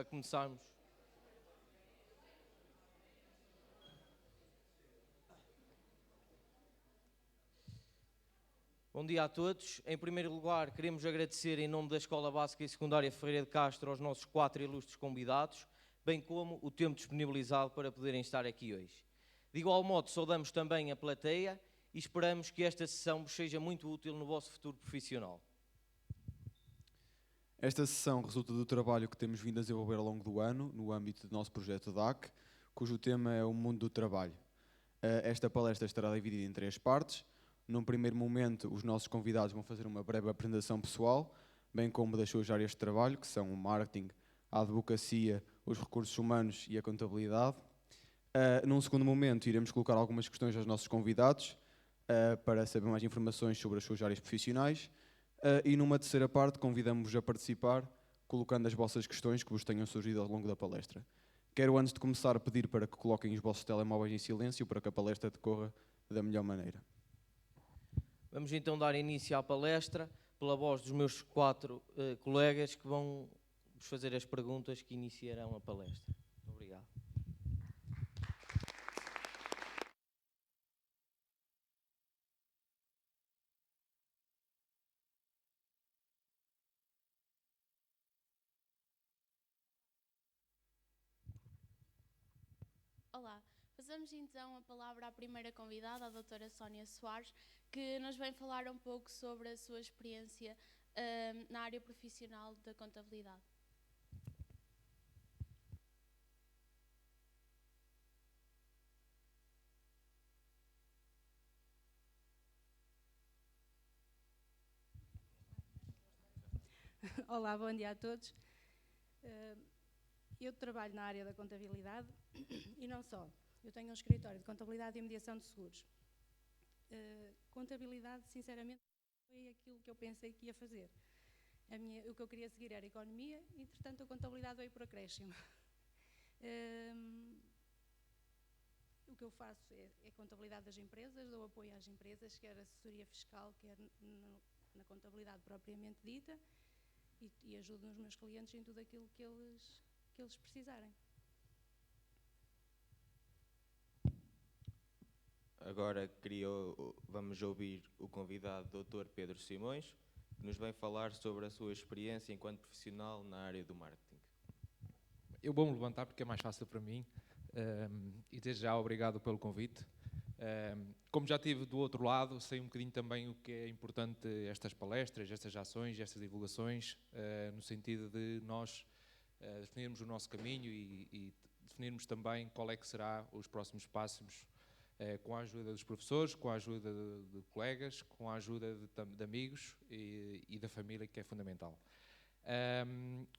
começarmos. Bom dia a todos. Em primeiro lugar, queremos agradecer em nome da Escola Básica e Secundária Ferreira de Castro aos nossos 4 ilustres convidados, bem como o tempo disponibilizado para poderem estar aqui hoje. De igual modo, saudamos também a plateia e esperamos que esta sessão vos seja muito útil no vosso futuro profissional. Esta sessão resulta do trabalho que temos vindo a desenvolver ao longo do ano, no âmbito do nosso projeto DAC, cujo tema é o mundo do trabalho. Esta palestra estará dividida em 3 partes. Num primeiro momento, os nossos convidados vão fazer uma breve apresentação pessoal, bem como das suas áreas de trabalho, que são o marketing, a advocacia, os recursos humanos e a contabilidade. Num segundo momento, iremos colocar algumas questões aos nossos convidados para saber mais informações sobre as suas áreas profissionais. E numa terceira parte, convidamos-vos a participar, colocando as vossas questões que vos tenham surgido ao longo da palestra. Quero, antes de começar, pedir para que coloquem os vossos telemóveis em silêncio para que a palestra decorra da melhor maneira. Vamos então dar início à palestra pela voz dos meus 4 colegas que vão vos fazer as perguntas que iniciarão a palestra. Muito obrigado. Olá, passamos então a palavra à primeira convidada, a doutora Sónia Soares, que nos vem falar um pouco sobre a sua experiência na área profissional da contabilidade. Olá, bom dia a todos. Eu trabalho na área da contabilidade e não só. Eu tenho um escritório de contabilidade e mediação de seguros. Contabilidade, sinceramente, foi aquilo que eu pensei que ia fazer. O que eu queria seguir era economia e, entretanto, a contabilidade veio por acréscimo. O que eu faço é contabilidade das empresas, dou apoio às empresas, quer assessoria fiscal, quer na contabilidade propriamente dita, e ajudo os meus clientes em tudo aquilo que eles precisarem. Agora vamos ouvir o convidado Dr. Pedro Simões, que nos vem falar sobre a sua experiência enquanto profissional na área do marketing. Eu vou-me levantar porque é mais fácil para mim, e desde já obrigado pelo convite. Como já estive do outro lado, sei um bocadinho também o que é importante estas palestras, estas ações, estas divulgações, no sentido de nós definirmos o nosso caminho e definirmos também qual é que será os próximos passos, com a ajuda dos professores, com a ajuda de colegas, com a ajuda de amigos e da família, que é fundamental.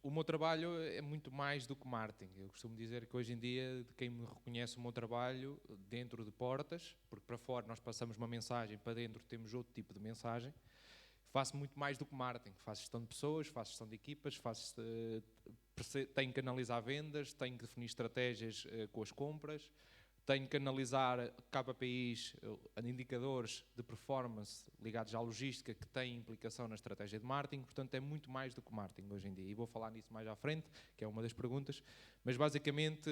O meu trabalho é muito mais do que marketing. Eu costumo dizer que hoje em dia, quem me reconhece o meu trabalho dentro de portas, porque para fora nós passamos uma mensagem, para dentro temos outro tipo de mensagem, faço muito mais do que marketing. Faço gestão de pessoas, faço gestão de equipas, tenho que analisar vendas, tenho que definir estratégias com as compras, tenho que analisar KPIs, indicadores de performance ligados à logística que têm implicação na estratégia de marketing. Portanto, é muito mais do que marketing hoje em dia. E vou falar nisso mais à frente, que é uma das perguntas. Mas, basicamente,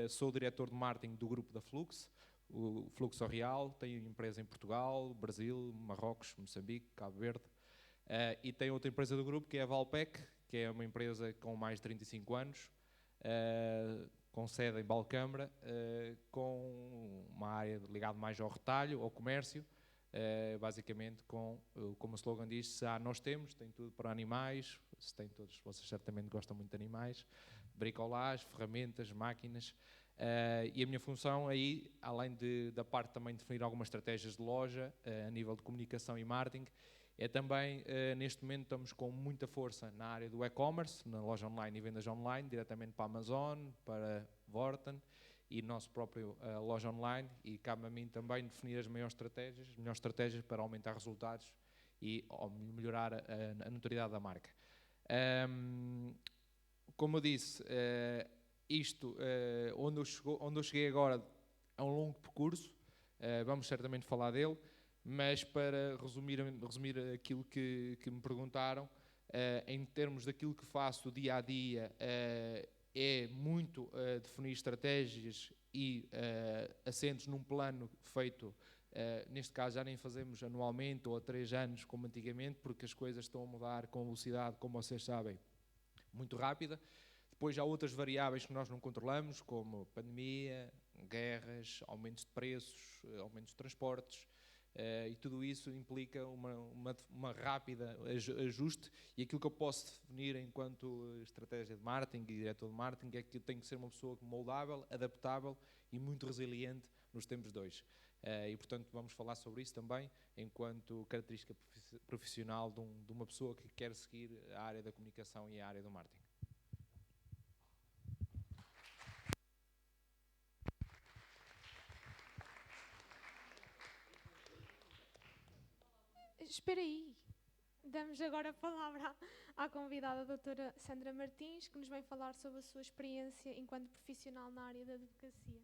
sou o diretor de marketing do grupo da Flux, o Fluxo Real. Tenho empresa em Portugal, Brasil, Marrocos, Moçambique, Cabo Verde. E tenho outra empresa do grupo, que é a Valpec, que é uma empresa com mais de 35 anos, com sede em Balcâmara, com uma área ligada mais ao retalho, ao comércio, basicamente como o slogan diz, se há nós temos, tem tudo para animais, se tem todos, vocês certamente gostam muito de animais, bricolage, ferramentas, máquinas, e a minha função aí, além da parte também de definir algumas estratégias de loja, a nível de comunicação e marketing, é também, neste momento, estamos com muita força na área do e-commerce, na loja online e vendas online, diretamente para a Amazon, para Vorten e nosso próprio loja online, e cabe a mim também definir as melhores estratégias para aumentar resultados e melhorar a notoriedade da marca. Como eu disse, onde eu cheguei agora é um longo percurso, vamos certamente falar dele, mas para resumir aquilo que me perguntaram, em termos daquilo que faço dia a dia, é muito definir estratégias e assentos num plano feito, neste caso já nem fazemos anualmente ou a 3 anos como antigamente, porque as coisas estão a mudar com velocidade, como vocês sabem, muito rápida. Depois há outras variáveis que nós não controlamos, como pandemia, guerras, aumentos de preços, aumentos de transportes, e tudo isso implica uma rápida ajuste, e aquilo que eu posso definir enquanto estratégia de marketing e diretor de marketing é que eu tenho que ser uma pessoa moldável, adaptável e muito resiliente nos tempos de hoje. E portanto vamos falar sobre isso também enquanto característica profissional de uma pessoa que quer seguir a área da comunicação e a área do marketing. Espera aí. Damos agora a palavra à convidada, a doutora Sandra Martins, que nos vem falar sobre a sua experiência enquanto profissional na área da advocacia.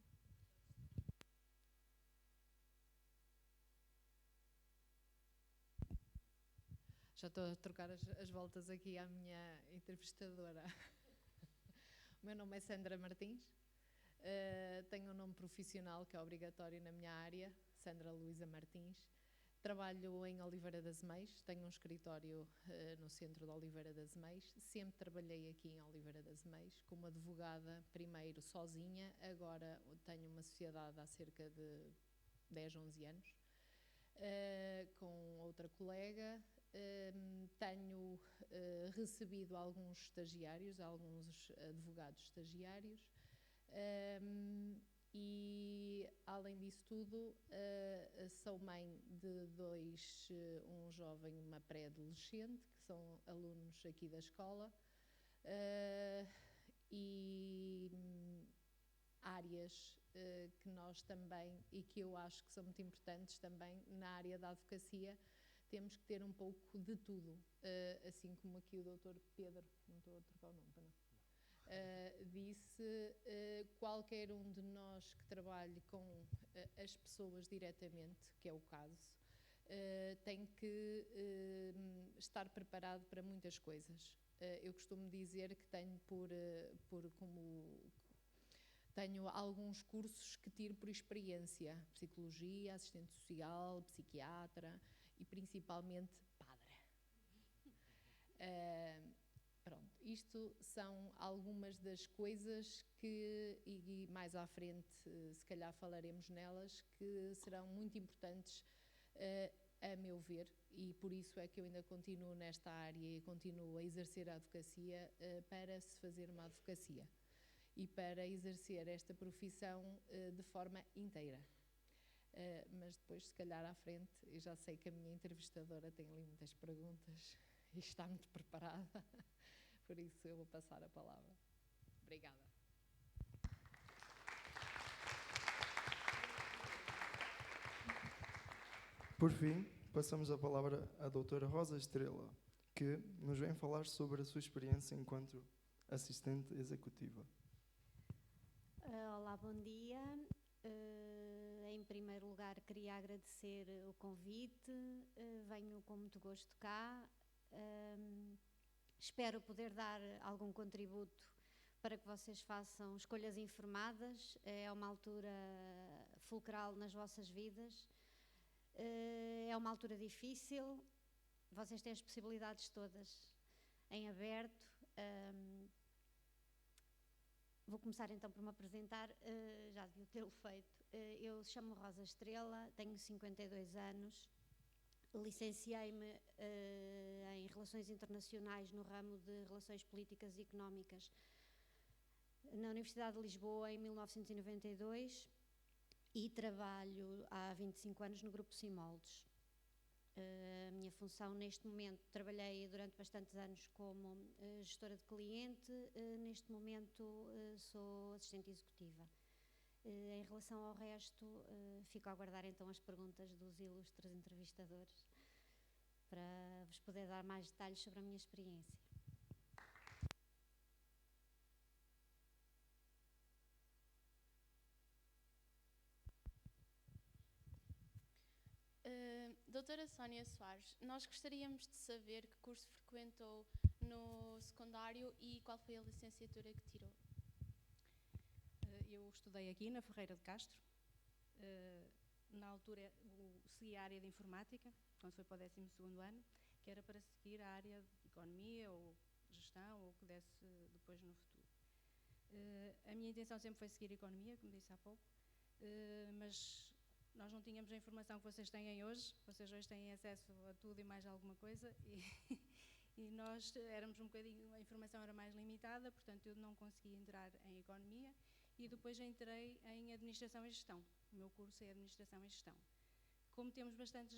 Já estou a trocar as voltas aqui à minha entrevistadora. O meu nome é Sandra Martins, tenho um nome profissional que é obrigatório na minha área, Sandra Luísa Martins. Trabalho em Oliveira das Meias, tenho um escritório no centro de Oliveira das Meias. Sempre trabalhei aqui em Oliveira das Meias, como advogada, primeiro sozinha, agora tenho uma sociedade há cerca de 10, 11 anos, com outra colega. Tenho recebido alguns estagiários, alguns advogados estagiários, e além disso tudo sou mãe de 2, um jovem e uma pré-adolescente, que são alunos aqui da escola, e áreas que nós também, e que eu acho que são muito importantes também na área da advocacia, temos que ter um pouco de tudo, assim como aqui o Dr. Pedro, não estou a trocar o nome, para não, disse, qualquer um de nós que trabalhe com as pessoas diretamente, que é o caso, tem que estar preparado para muitas coisas. Eu costumo dizer que tenho tenho alguns cursos que tiro por experiência, psicologia, assistente social, psiquiatra e principalmente padre. Pronto, isto são algumas das coisas que, e mais à frente se calhar falaremos nelas, que serão muito importantes a meu ver, e por isso é que eu ainda continuo nesta área e continuo a exercer a advocacia para se fazer uma advocacia e para exercer esta profissão de forma inteira. Mas depois, se calhar à frente, eu já sei que a minha entrevistadora tem ali muitas perguntas e está muito preparada, por isso eu vou passar a palavra. Obrigada. Por fim, passamos a palavra à doutora Rosa Estrela, que nos vem falar sobre a sua experiência enquanto assistente executiva. Olá, bom dia. Em primeiro lugar, queria agradecer o convite. Venho com muito gosto cá. Espero poder dar algum contributo para que vocês façam escolhas informadas. É uma altura fulcral nas vossas vidas. É uma altura difícil. Vocês têm as possibilidades todas em aberto. Vou começar então por me apresentar, já devia tê-lo feito. Eu chamo Rosa Estrela, tenho 52 anos, licenciei-me em Relações Internacionais no ramo de Relações Políticas e Económicas na Universidade de Lisboa em 1992 e trabalho há 25 anos no Grupo Simoldes. A minha função neste momento, trabalhei durante bastantes anos como gestora de cliente, neste momento sou assistente executiva. Em relação ao resto, fico a aguardar então as perguntas dos ilustres entrevistadores para vos poder dar mais detalhes sobre a minha experiência. Doutora Sónia Soares, nós gostaríamos de saber que curso frequentou no secundário e qual foi a licenciatura que tirou. estudei aqui na Ferreira de Castro. Na altura segui a área de informática, quando foi para o 12º ano, que era para seguir a área de economia ou gestão, ou o que desse depois no futuro. A minha intenção sempre foi seguir economia, como disse há pouco, mas nós não tínhamos a informação que vocês têm hoje. Vocês hoje têm acesso a tudo e mais alguma coisa, e nós éramos um bocadinho, a informação era mais limitada, portanto eu não consegui entrar em economia, e depois entrei em administração e gestão. O meu curso é administração e gestão. Como temos bastantes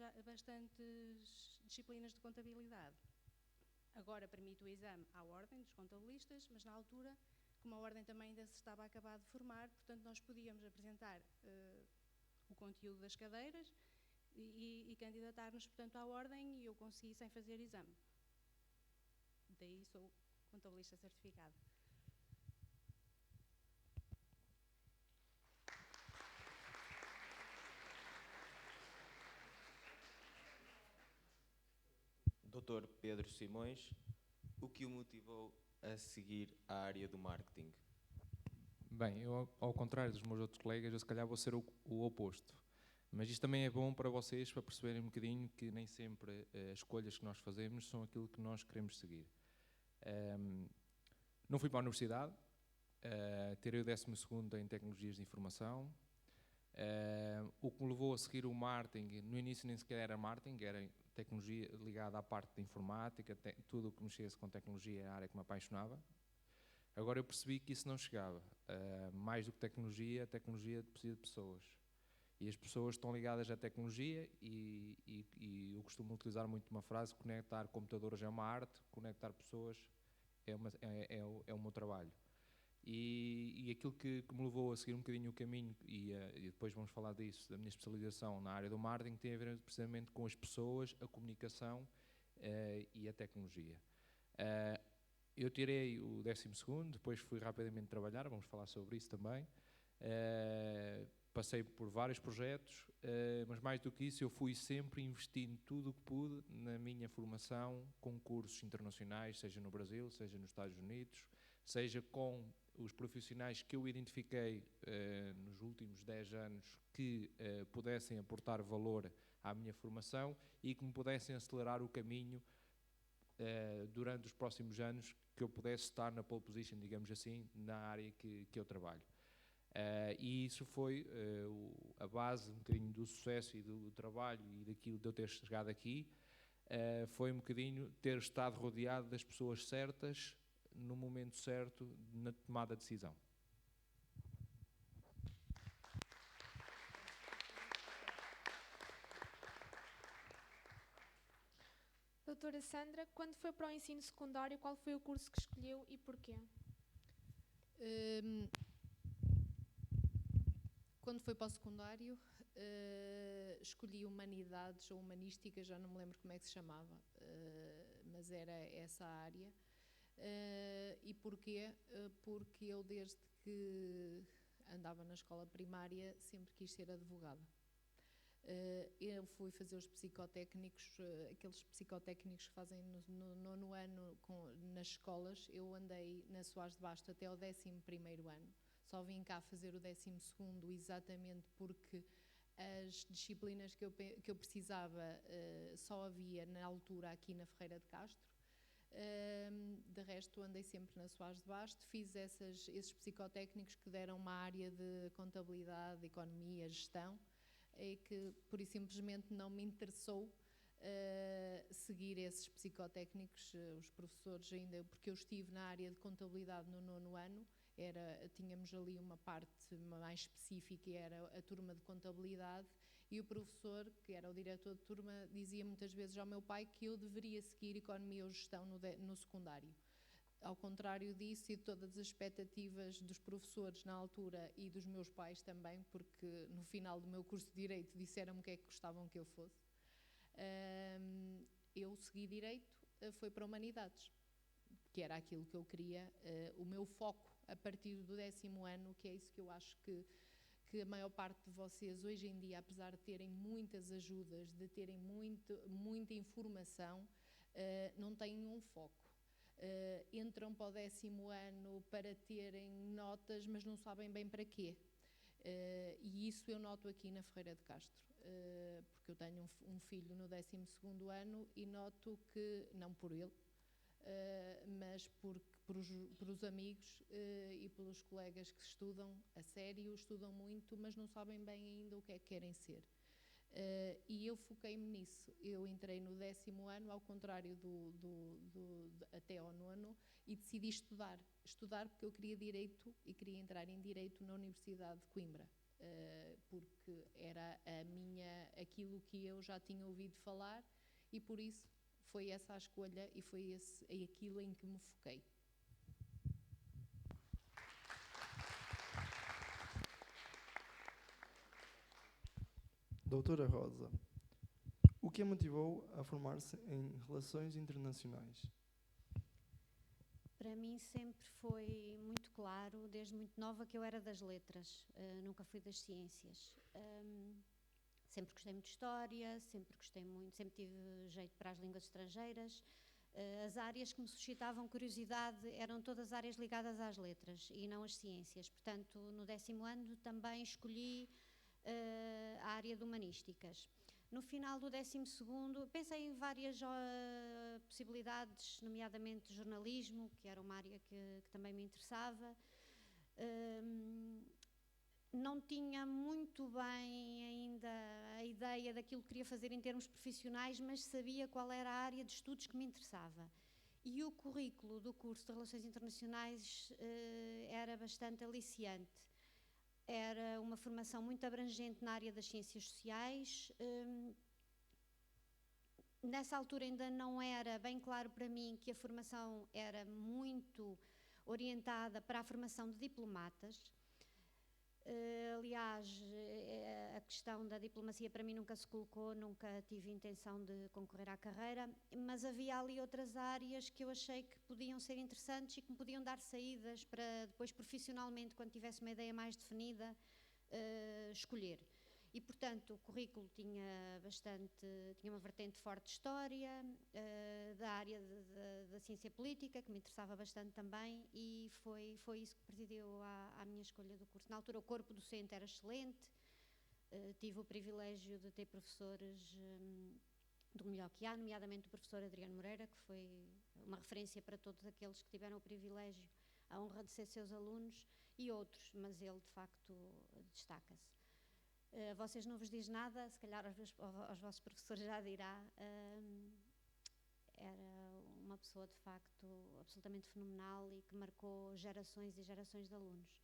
disciplinas de contabilidade, agora permite o exame à ordem dos contabilistas, mas na altura, como a ordem também ainda se estava a acabar de formar, portanto nós podíamos apresentar o conteúdo das cadeiras e candidatar-nos, portanto, à ordem, e eu consegui sem fazer exame. Daí sou contabilista certificada. Dr. Pedro Simões, o que o motivou a seguir a área do marketing? Bem, eu, ao contrário dos meus outros colegas, eu se calhar vou ser o oposto. Mas isto também é bom para vocês, para perceberem um bocadinho que nem sempre as escolhas que nós fazemos são aquilo que nós queremos seguir. Não fui para a universidade, tirei o 12º em Tecnologias de Informação. O que me levou a seguir o marketing, no início nem sequer era marketing, era tecnologia ligada à parte de informática, tudo o que mexesse com tecnologia era a área que me apaixonava. Agora eu percebi que isso não chegava. Mais do que tecnologia, a tecnologia precisa de pessoas. E as pessoas estão ligadas à tecnologia, e eu costumo utilizar muito uma frase: conectar computadores é uma arte, conectar pessoas é o meu trabalho. E aquilo que me levou a seguir um bocadinho o caminho, e depois vamos falar disso, da minha especialização na área do marketing, tem a ver precisamente com as pessoas, a comunicação e a tecnologia. Eu tirei o 12º, depois fui rapidamente trabalhar, vamos falar sobre isso também. Passei por vários projetos, mas mais do que isso, eu fui sempre investindo tudo o que pude na minha formação, com cursos internacionais, seja no Brasil, seja nos Estados Unidos, seja com os profissionais que eu identifiquei nos últimos 10 anos que pudessem aportar valor à minha formação e que me pudessem acelerar o caminho durante os próximos anos, que eu pudesse estar na pole position, digamos assim, na área que eu trabalho. E isso foi a base um bocadinho do sucesso e do trabalho e daquilo de eu ter chegado aqui. Foi um bocadinho ter estado rodeado das pessoas certas, no momento certo, na tomada de decisão. Doutora Sandra, quando foi para o ensino secundário, qual foi o curso que escolheu e porquê? Quando foi para o secundário, escolhi Humanidades ou Humanística, já não me lembro como é que se chamava, mas era essa a área. E porquê? Porque eu, desde que andava na escola primária, sempre quis ser advogada. Eu fui fazer os psicotécnicos, aqueles psicotécnicos que fazem no 9º ano nas escolas. Eu andei na Soares de Basto até ao 11º ano. Só vim cá fazer o 12º exatamente porque as disciplinas que eu precisava só havia na altura aqui na Ferreira de Castro. De resto, andei sempre na Soares de Basto, fiz esses psicotécnicos que deram uma área de contabilidade, economia, gestão, e que por isso simplesmente não me interessou seguir esses psicotécnicos. Os professores ainda, porque eu estive na área de contabilidade no 9º ano, tínhamos ali uma parte mais específica, e era a turma de contabilidade, e o professor, que era o diretor de turma, dizia muitas vezes ao meu pai que eu deveria seguir economia ou gestão no secundário. Ao contrário disso e de todas as expectativas dos professores na altura e dos meus pais também, porque no final do meu curso de Direito disseram-me o que é que gostavam que eu fosse, eu segui Direito, foi para Humanidades, que era aquilo que eu queria, o meu foco a partir do 10º ano, que é isso que eu acho que a maior parte de vocês hoje em dia, apesar de terem muitas ajudas, de terem muita informação, não têm um foco. Entram para o 10º ano para terem notas, mas não sabem bem para quê. E isso eu noto aqui na Ferreira de Castro, porque eu tenho um filho no 12º ano e noto que, não por ele, mas por os amigos e pelos colegas que estudam a sério, estudam muito, mas não sabem bem ainda o que é que querem ser. E eu foquei-me nisso. Eu entrei no 10º ano, ao contrário até ao 9º, e decidi estudar. Estudar porque eu queria Direito e queria entrar em Direito na Universidade de Coimbra, porque era aquilo que eu já tinha ouvido falar, e por isso foi essa a escolha e foi aquilo em que me foquei. Doutora Rosa, o que a motivou a formar-se em Relações Internacionais? Para mim sempre foi muito claro, desde muito nova, que eu era das letras, nunca fui das ciências. Sempre gostei muito de história, sempre tive jeito para as línguas estrangeiras. As áreas que me suscitavam curiosidade eram todas áreas ligadas às letras e não às ciências. Portanto, no 10º ano também escolhi a área de humanísticas. No final do 12º, pensei em várias possibilidades, nomeadamente jornalismo, que era uma área que também me interessava. Não tinha muito bem ainda a ideia daquilo que queria fazer em termos profissionais, mas sabia qual era a área de estudos que me interessava. E o currículo do curso de Relações Internacionais era bastante aliciante. Era uma formação muito abrangente na área das ciências sociais. Nessa altura ainda não era bem claro para mim que a formação era muito orientada para a formação de diplomatas. Aliás, a questão da diplomacia para mim nunca se colocou, nunca tive intenção de concorrer à carreira, mas havia ali outras áreas que eu achei que podiam ser interessantes e que me podiam dar saídas para depois profissionalmente, quando tivesse uma ideia mais definida, escolher. E, portanto, o currículo tinha uma vertente forte de história, da área da ciência política, que me interessava bastante também, e foi isso que presidiu à minha escolha do curso. Na altura, o corpo docente era excelente, tive o privilégio de ter professores do melhor que há, nomeadamente o professor Adriano Moreira, que foi uma referência para todos aqueles que tiveram o privilégio, a honra de ser seus alunos, e outros, mas ele, de facto, destaca-se. Vocês não vos diz nada, se calhar aos vossos professores já dirá. Era uma pessoa, de facto, absolutamente fenomenal e que marcou gerações e gerações de alunos.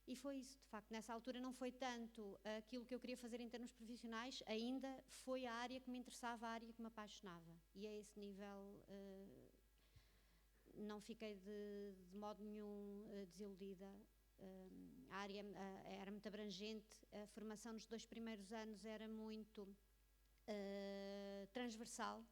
E foi isso, de facto. Nessa altura não foi tanto aquilo que eu queria fazer em termos profissionais, ainda foi a área que me interessava, a área que me apaixonava. E a esse nível não fiquei de modo nenhum desiludida. A área era muito abrangente, a formação nos 2 primeiros anos era muito transversal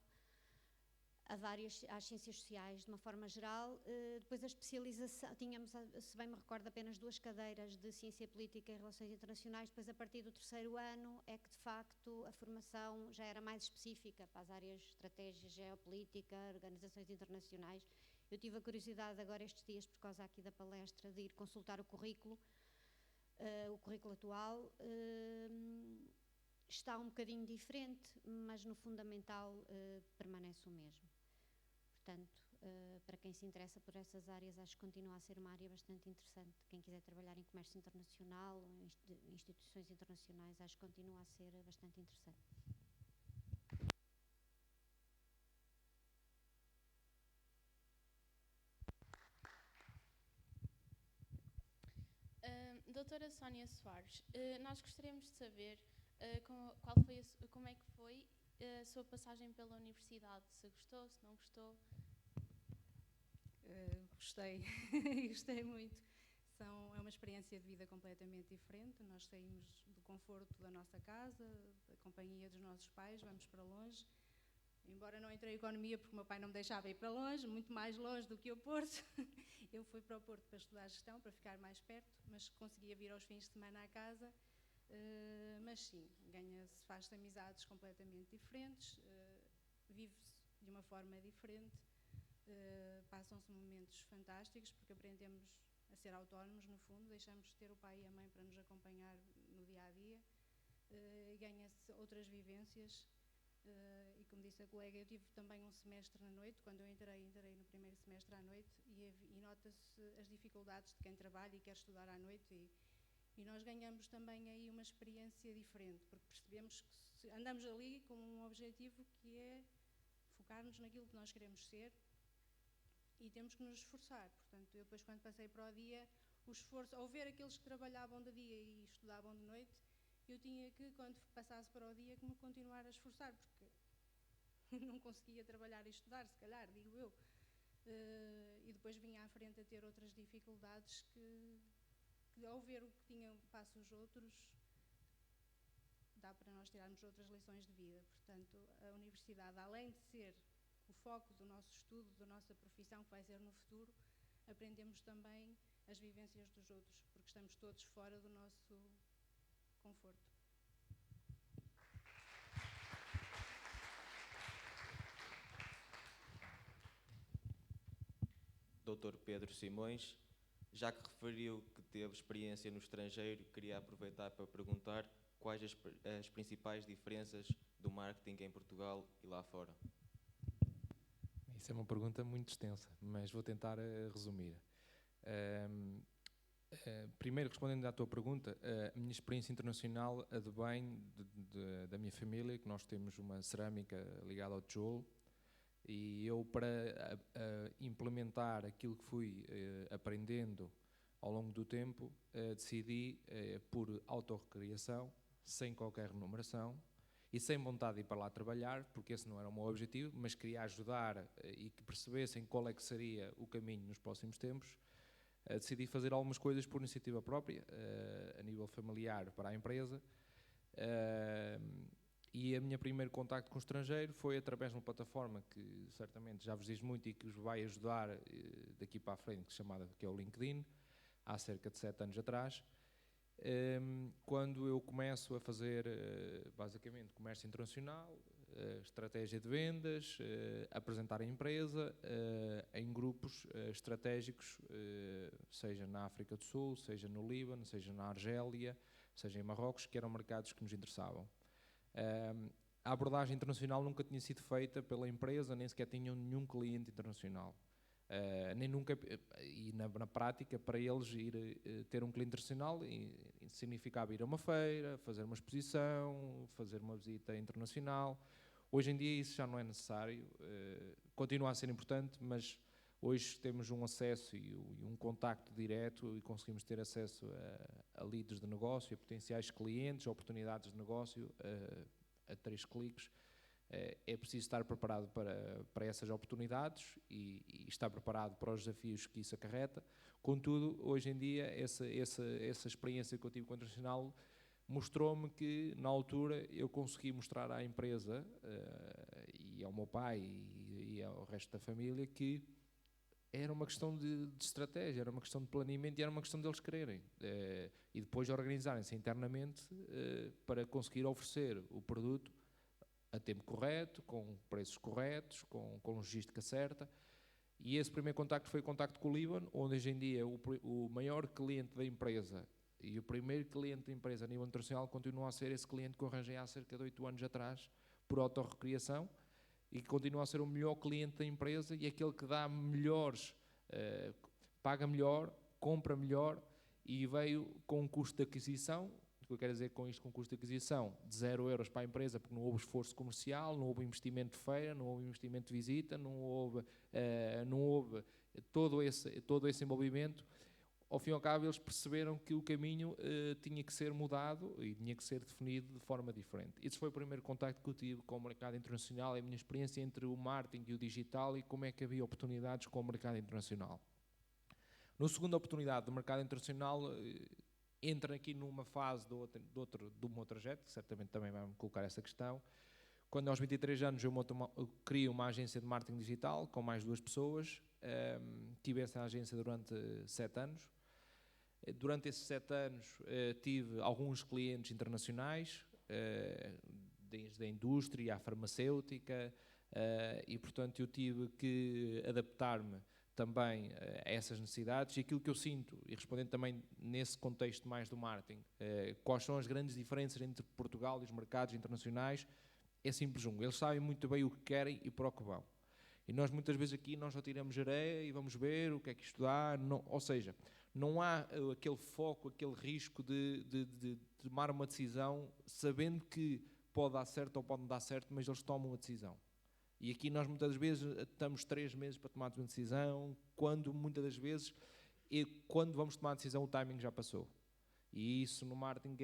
às ciências sociais de uma forma geral. Depois a especialização, tínhamos, se bem me recordo, apenas 2 cadeiras de ciência política e relações internacionais. Depois, a partir do 3º ano, é que de facto a formação já era mais específica para as áreas de estratégia, geopolítica, organizações internacionais. Eu tive a curiosidade agora estes dias, por causa aqui da palestra, de ir consultar o currículo atual. Está um bocadinho diferente, mas no fundamental permanece o mesmo. Portanto, para quem se interessa por essas áreas, acho que continua a ser uma área bastante interessante. Quem quiser trabalhar em comércio internacional, em instituições internacionais, acho que continua a ser bastante interessante. Doutora Sónia Soares, nós gostaríamos de saber como é que foi a sua passagem pela universidade, se gostou, se não gostou. Gostei, gostei muito. É uma experiência de vida completamente diferente. Nós saímos do conforto da nossa casa, da companhia dos nossos pais, vamos para longe. Embora não entrei em economia porque o meu pai não me deixava ir para longe, muito mais longe do que o Porto. Eu fui para o Porto para estudar gestão, para ficar mais perto, mas conseguia vir aos fins de semana à casa. Mas sim, faz-se amizades completamente diferentes, vive-se de uma forma diferente. Passam-se momentos fantásticos porque aprendemos a ser autónomos, no fundo, deixamos de ter o pai e a mãe para nos acompanhar no dia-a-dia, ganha-se outras vivências e, como disse a colega, eu tive também um semestre na noite. Quando eu entrei no primeiro semestre à noite e nota-se as dificuldades de quem trabalha e quer estudar à noite e nós ganhamos também aí uma experiência diferente, porque percebemos que andamos ali com um objetivo que é focar-nos naquilo que nós queremos ser e temos que nos esforçar. Portanto, eu depois, quando passei para o dia, o esforço, ao ver aqueles que trabalhavam de dia e estudavam de noite, eu tinha que, quando passasse para o dia, que me continuar a esforçar, porque não conseguia trabalhar e estudar, se calhar, digo eu. E depois vinha à frente a ter outras dificuldades que ao ver o que passo os outros, dá para nós tirarmos outras lições de vida. Portanto, a universidade, além de ser o foco do nosso estudo, da nossa profissão, que vai ser no futuro, aprendemos também as vivências dos outros, porque estamos todos fora do nosso conforto. Dr. Pedro Simões, já que referiu que teve experiência no estrangeiro, queria aproveitar para perguntar quais as principais diferenças do marketing em Portugal e lá fora. Isso é uma pergunta muito extensa, mas vou tentar resumir. Primeiro, respondendo à tua pergunta, a minha experiência internacional advém da minha família, que nós temos uma cerâmica ligada ao tijolo, e eu, para implementar aquilo que fui aprendendo ao longo do tempo, decidi, por autorrecriação, sem qualquer remuneração e sem vontade de ir para lá trabalhar, porque esse não era o meu objetivo, mas queria ajudar e que percebessem qual é que seria o caminho nos próximos tempos. Decidi fazer algumas coisas por iniciativa própria, a nível familiar, para a empresa. E o meu primeiro contacto com o estrangeiro foi através de uma plataforma que certamente já vos diz muito e que vos vai ajudar daqui para a frente, que é o LinkedIn, há cerca de 7 anos atrás, quando eu começo a fazer basicamente comércio internacional, estratégia de vendas, apresentar a empresa em grupos estratégicos, seja na África do Sul, seja no Líbano, seja na Argélia, seja em Marrocos, que eram mercados que nos interessavam. A abordagem internacional nunca tinha sido feita pela empresa, nem sequer tinham nenhum cliente internacional. Nem nunca, e na prática, para eles ir ter um cliente internacional significava ir a uma feira, fazer uma exposição, fazer uma visita internacional. Hoje em dia isso já não é necessário, continua a ser importante, mas hoje temos um acesso e um contacto direto e conseguimos ter acesso a leads de negócio, a potenciais clientes, a oportunidades de negócio a 3 cliques. É preciso estar preparado para essas oportunidades e estar preparado para os desafios que isso acarreta. Contudo, hoje em dia, essa experiência que eu tive com o internacional mostrou-me que, na altura, eu consegui mostrar à empresa e ao meu pai e ao resto da família que era uma questão de estratégia, era uma questão de planeamento e era uma questão deles quererem. E depois organizarem-se internamente para conseguir oferecer o produto a tempo correto, com preços corretos, com logística certa. E esse primeiro contacto foi o contacto com o Líbano, onde hoje em dia o maior cliente da empresa e o primeiro cliente da empresa a nível internacional continua a ser esse cliente que eu arranjei há cerca de 8 anos atrás, por autorrecriação, e que continua a ser o melhor cliente da empresa e aquele que dá melhores, paga melhor, compra melhor e veio com um custo de aquisição. O que eu quero dizer com isto, com custo de aquisição, de 0 euros para a empresa, porque não houve esforço comercial, não houve investimento de feira, não houve investimento de visita, não houve todo esse envolvimento. Ao fim e ao cabo, eles perceberam que o caminho tinha que ser mudado e tinha que ser definido de forma diferente. Esse foi o primeiro contacto que eu tive com o mercado internacional, a minha experiência entre o marketing e o digital e como é que havia oportunidades com o mercado internacional. Na segunda oportunidade do mercado internacional, entra aqui numa fase do meu trajeto, que certamente também vai-me colocar essa questão. Quando aos 23 anos eu crio uma agência de marketing digital com mais 2 pessoas, tive essa agência durante 7 anos. Durante esses 7 anos tive alguns clientes internacionais, desde a indústria, à farmacêutica, E, portanto, eu tive que adaptar-me também a essas necessidades, e aquilo que eu sinto, e respondendo também nesse contexto mais do marketing, quais são as grandes diferenças entre Portugal e os mercados internacionais, é simples eles sabem muito bem o que querem e para o que vão. E nós muitas vezes aqui nós só tiramos areia e vamos ver o que é que isto dá, ou seja, não há aquele foco, aquele risco de tomar uma decisão sabendo que pode dar certo ou pode não dar certo, mas eles tomam a decisão. E aqui nós muitas vezes estamos 3 meses para tomar uma decisão, quando muitas das vezes, quando vamos tomar a decisão, o timing já passou. E isso no marketing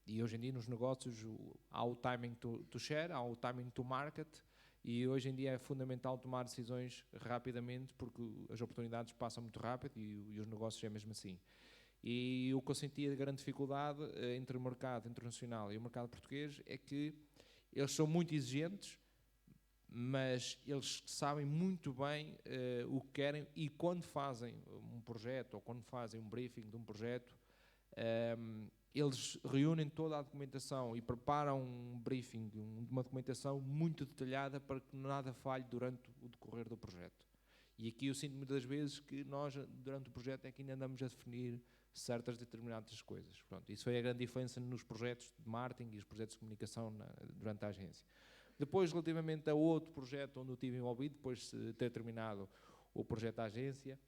e hoje em dia nos negócios, há o timing to share, há o timing to market, e hoje em dia é fundamental tomar decisões rapidamente, porque as oportunidades passam muito rápido e os negócios é mesmo assim. E o que eu sentia de grande dificuldade entre o mercado internacional e o mercado português é que eles são muito exigentes, mas eles sabem muito bem o que querem, e quando fazem um projeto ou quando fazem um briefing de um projeto, eles reúnem toda a documentação e preparam um briefing, uma documentação muito detalhada para que nada falhe durante o decorrer do projeto. E aqui eu sinto muitas vezes que nós, durante o projeto, é que ainda andamos a definir certas determinadas coisas. Pronto, isso foi a grande diferença nos projetos de marketing e os projetos de comunicação durante a agência. Depois, relativamente a outro projeto onde eu estive envolvido, depois de ter terminado o projeto da agência,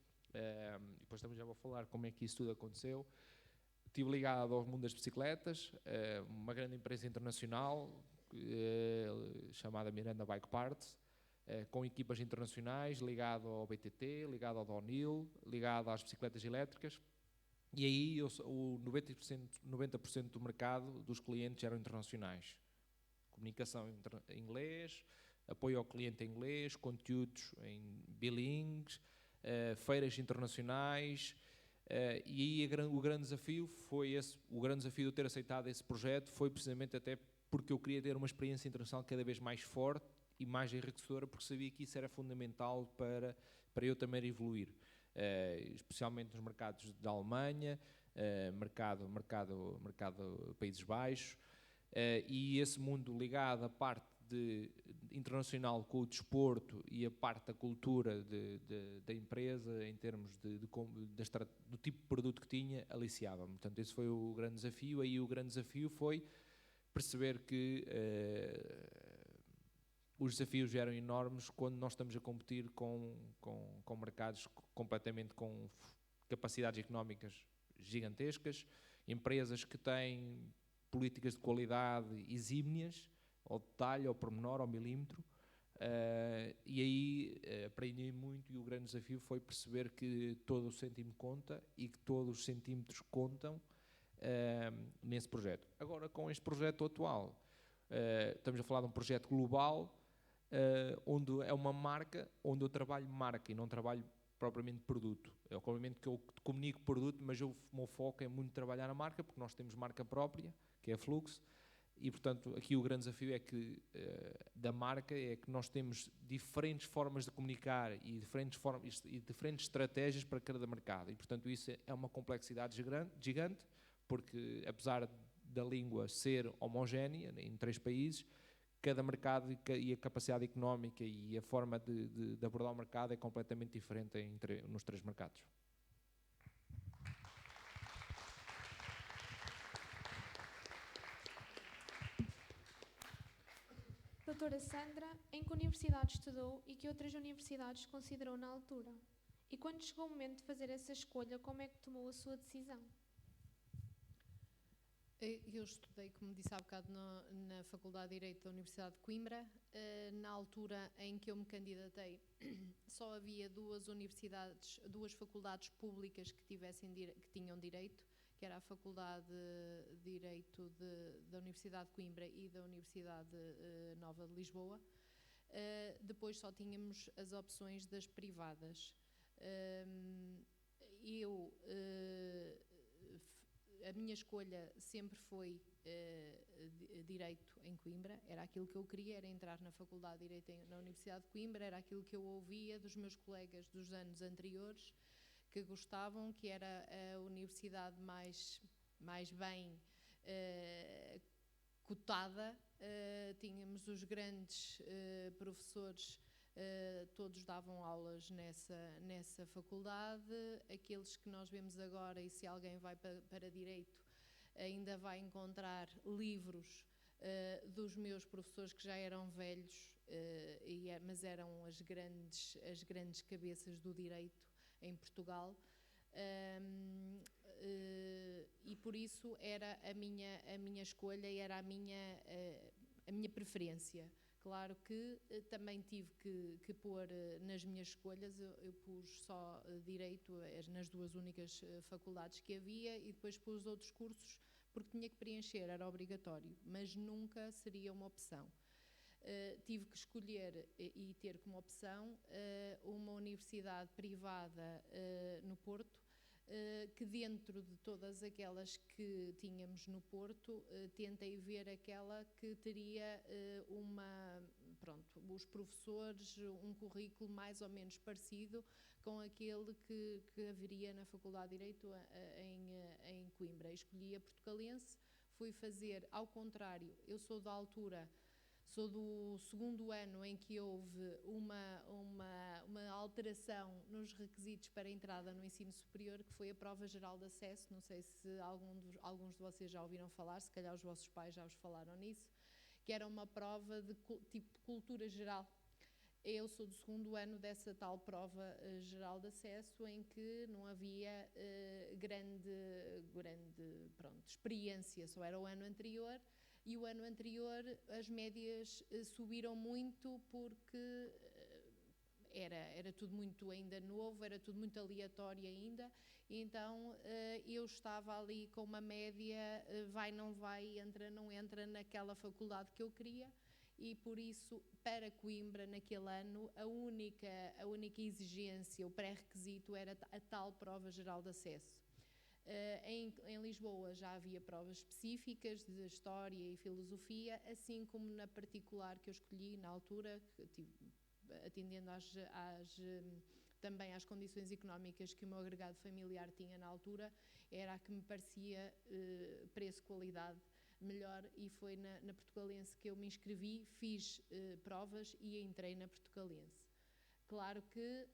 depois também já vou falar como é que isso tudo aconteceu, estive ligado ao mundo das bicicletas, uma grande empresa internacional chamada Miranda Bike Parts, com equipas internacionais, ligado ao BTT, ligado ao Downhill, ligado às bicicletas elétricas, e aí o 90% do mercado dos clientes eram internacionais. Comunicação em inglês, apoio ao cliente em inglês, conteúdos em bilíngues, feiras internacionais, e aí o grande desafio foi esse. O grande desafio de eu ter aceitado esse projeto foi precisamente até porque eu queria ter uma experiência internacional cada vez mais forte e mais enriquecedora, porque sabia que isso era fundamental para eu também evoluir, especialmente nos mercados da Alemanha, mercado Países Baixos, e esse mundo ligado à parte internacional com o desporto e a parte da cultura da empresa, em termos do tipo de produto que tinha, aliciava-me. Portanto, esse foi o grande desafio. Aí o grande desafio foi perceber que os desafios eram enormes quando nós estamos a competir com mercados completamente com capacidades económicas gigantescas, empresas que têm políticas de qualidade exímias, ao detalhe, ao pormenor, ao milímetro, e aí aprendi muito, e o grande desafio foi perceber que todo o cêntimo conta e que todos os centímetros contam nesse projeto. Agora, com este projeto atual, estamos a falar de um projeto global, onde é uma marca, onde eu trabalho marca e não trabalho propriamente produto. É obviamente que eu comunico produto, mas o meu foco é muito trabalhar a marca, porque nós temos marca própria, que é a Flux, e portanto aqui o grande desafio é que da marca é que nós temos diferentes formas de comunicar e diferentes estratégias para cada mercado, e portanto isso é uma complexidade gigante, porque apesar da língua ser homogénea em 3 países, cada mercado e a capacidade económica e a forma de abordar o mercado é completamente diferente nos 3 mercados. Doutora Sandra, em que universidade estudou e que outras universidades considerou na altura? E quando chegou o momento de fazer essa escolha, como é que tomou a sua decisão? Eu estudei, como disse há bocado, na Faculdade de Direito da Universidade de Coimbra. Na altura em que eu me candidatei, só havia 2 faculdades públicas que tinham direito, que era a Faculdade de Direito da Universidade de Coimbra e da Universidade Nova de Lisboa. Depois só tínhamos as opções das privadas. A minha escolha sempre foi Direito em Coimbra, era aquilo que eu queria, era entrar na Faculdade de Direito na Universidade de Coimbra, era aquilo que eu ouvia dos meus colegas dos anos anteriores, que gostavam, que era a universidade mais bem cotada tínhamos os grandes professores, todos davam aulas nessa faculdade, aqueles que nós vemos agora, e se alguém vai para Direito, ainda vai encontrar livros dos meus professores que já eram velhos, mas eram as grandes cabeças do direito em Portugal, e por isso era a minha escolha e era a minha preferência. Claro que também tive que pôr nas minhas escolhas, eu pus só Direito nas duas únicas faculdades que havia e depois pus outros cursos porque tinha que preencher, era obrigatório, mas nunca seria uma opção. Tive que escolher e ter como opção uma universidade privada no Porto, que dentro de todas aquelas que tínhamos no Porto, tentei ver aquela que teria os professores, um currículo mais ou menos parecido com aquele que haveria na Faculdade de Direito em Coimbra. Escolhi a Portucalense, fui fazer ao contrário, eu sou da altura, sou do segundo ano em que houve uma alteração nos requisitos para a entrada no ensino superior, que foi a Prova Geral de Acesso. Não sei se alguns de vocês já ouviram falar, se calhar os vossos pais já vos falaram nisso, que era uma prova de tipo de cultura geral. Eu sou do segundo ano dessa tal Prova Geral de Acesso, em que não havia grande experiência, só era o ano anterior. E o ano anterior as médias subiram muito porque era tudo muito ainda novo, era tudo muito aleatório ainda, e então eu estava ali com uma média vai, não vai, entra, não entra naquela faculdade que eu queria, e por isso para Coimbra naquele ano a única exigência, o pré-requisito era a tal Prova Geral de Acesso. Em Lisboa já havia provas específicas de História e Filosofia, assim como na particular que eu escolhi na altura, atendendo também às condições económicas que o meu agregado familiar tinha na altura, era a que me parecia preço-qualidade melhor, e foi na Portucalense que eu me inscrevi, fiz provas e entrei na Portucalense. Claro que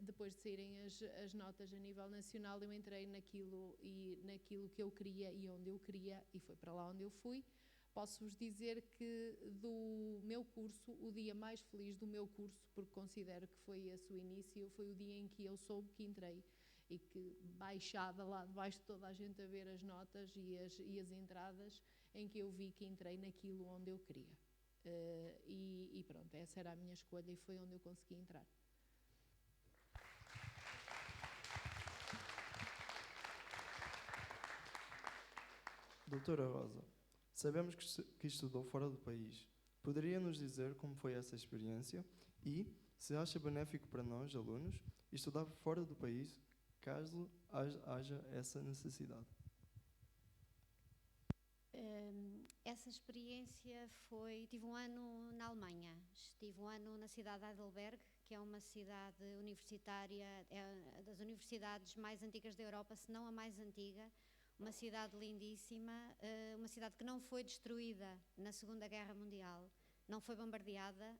depois de saírem as notas a nível nacional, eu entrei naquilo que eu queria e onde eu queria, e foi para lá onde eu fui. Posso-vos dizer que do meu curso, o dia mais feliz do meu curso, porque considero que foi esse o início, foi o dia em que eu soube que entrei, e que baixada lá debaixo de toda a gente a ver as notas e as entradas, em que eu vi que entrei naquilo onde eu queria. E pronto, essa era a minha escolha e foi onde eu consegui entrar. Doutora Rosa, sabemos que estudou fora do país. Poderia nos dizer como foi essa experiência e se acha benéfico para nós, alunos, estudar fora do país, caso haja essa necessidade? Essa experiência tive um ano na Alemanha, estive um ano na cidade de Heidelberg, que é uma cidade universitária, é das universidades mais antigas da Europa, se não a mais antiga, uma cidade lindíssima, uma cidade que não foi destruída na Segunda Guerra Mundial, não foi bombardeada,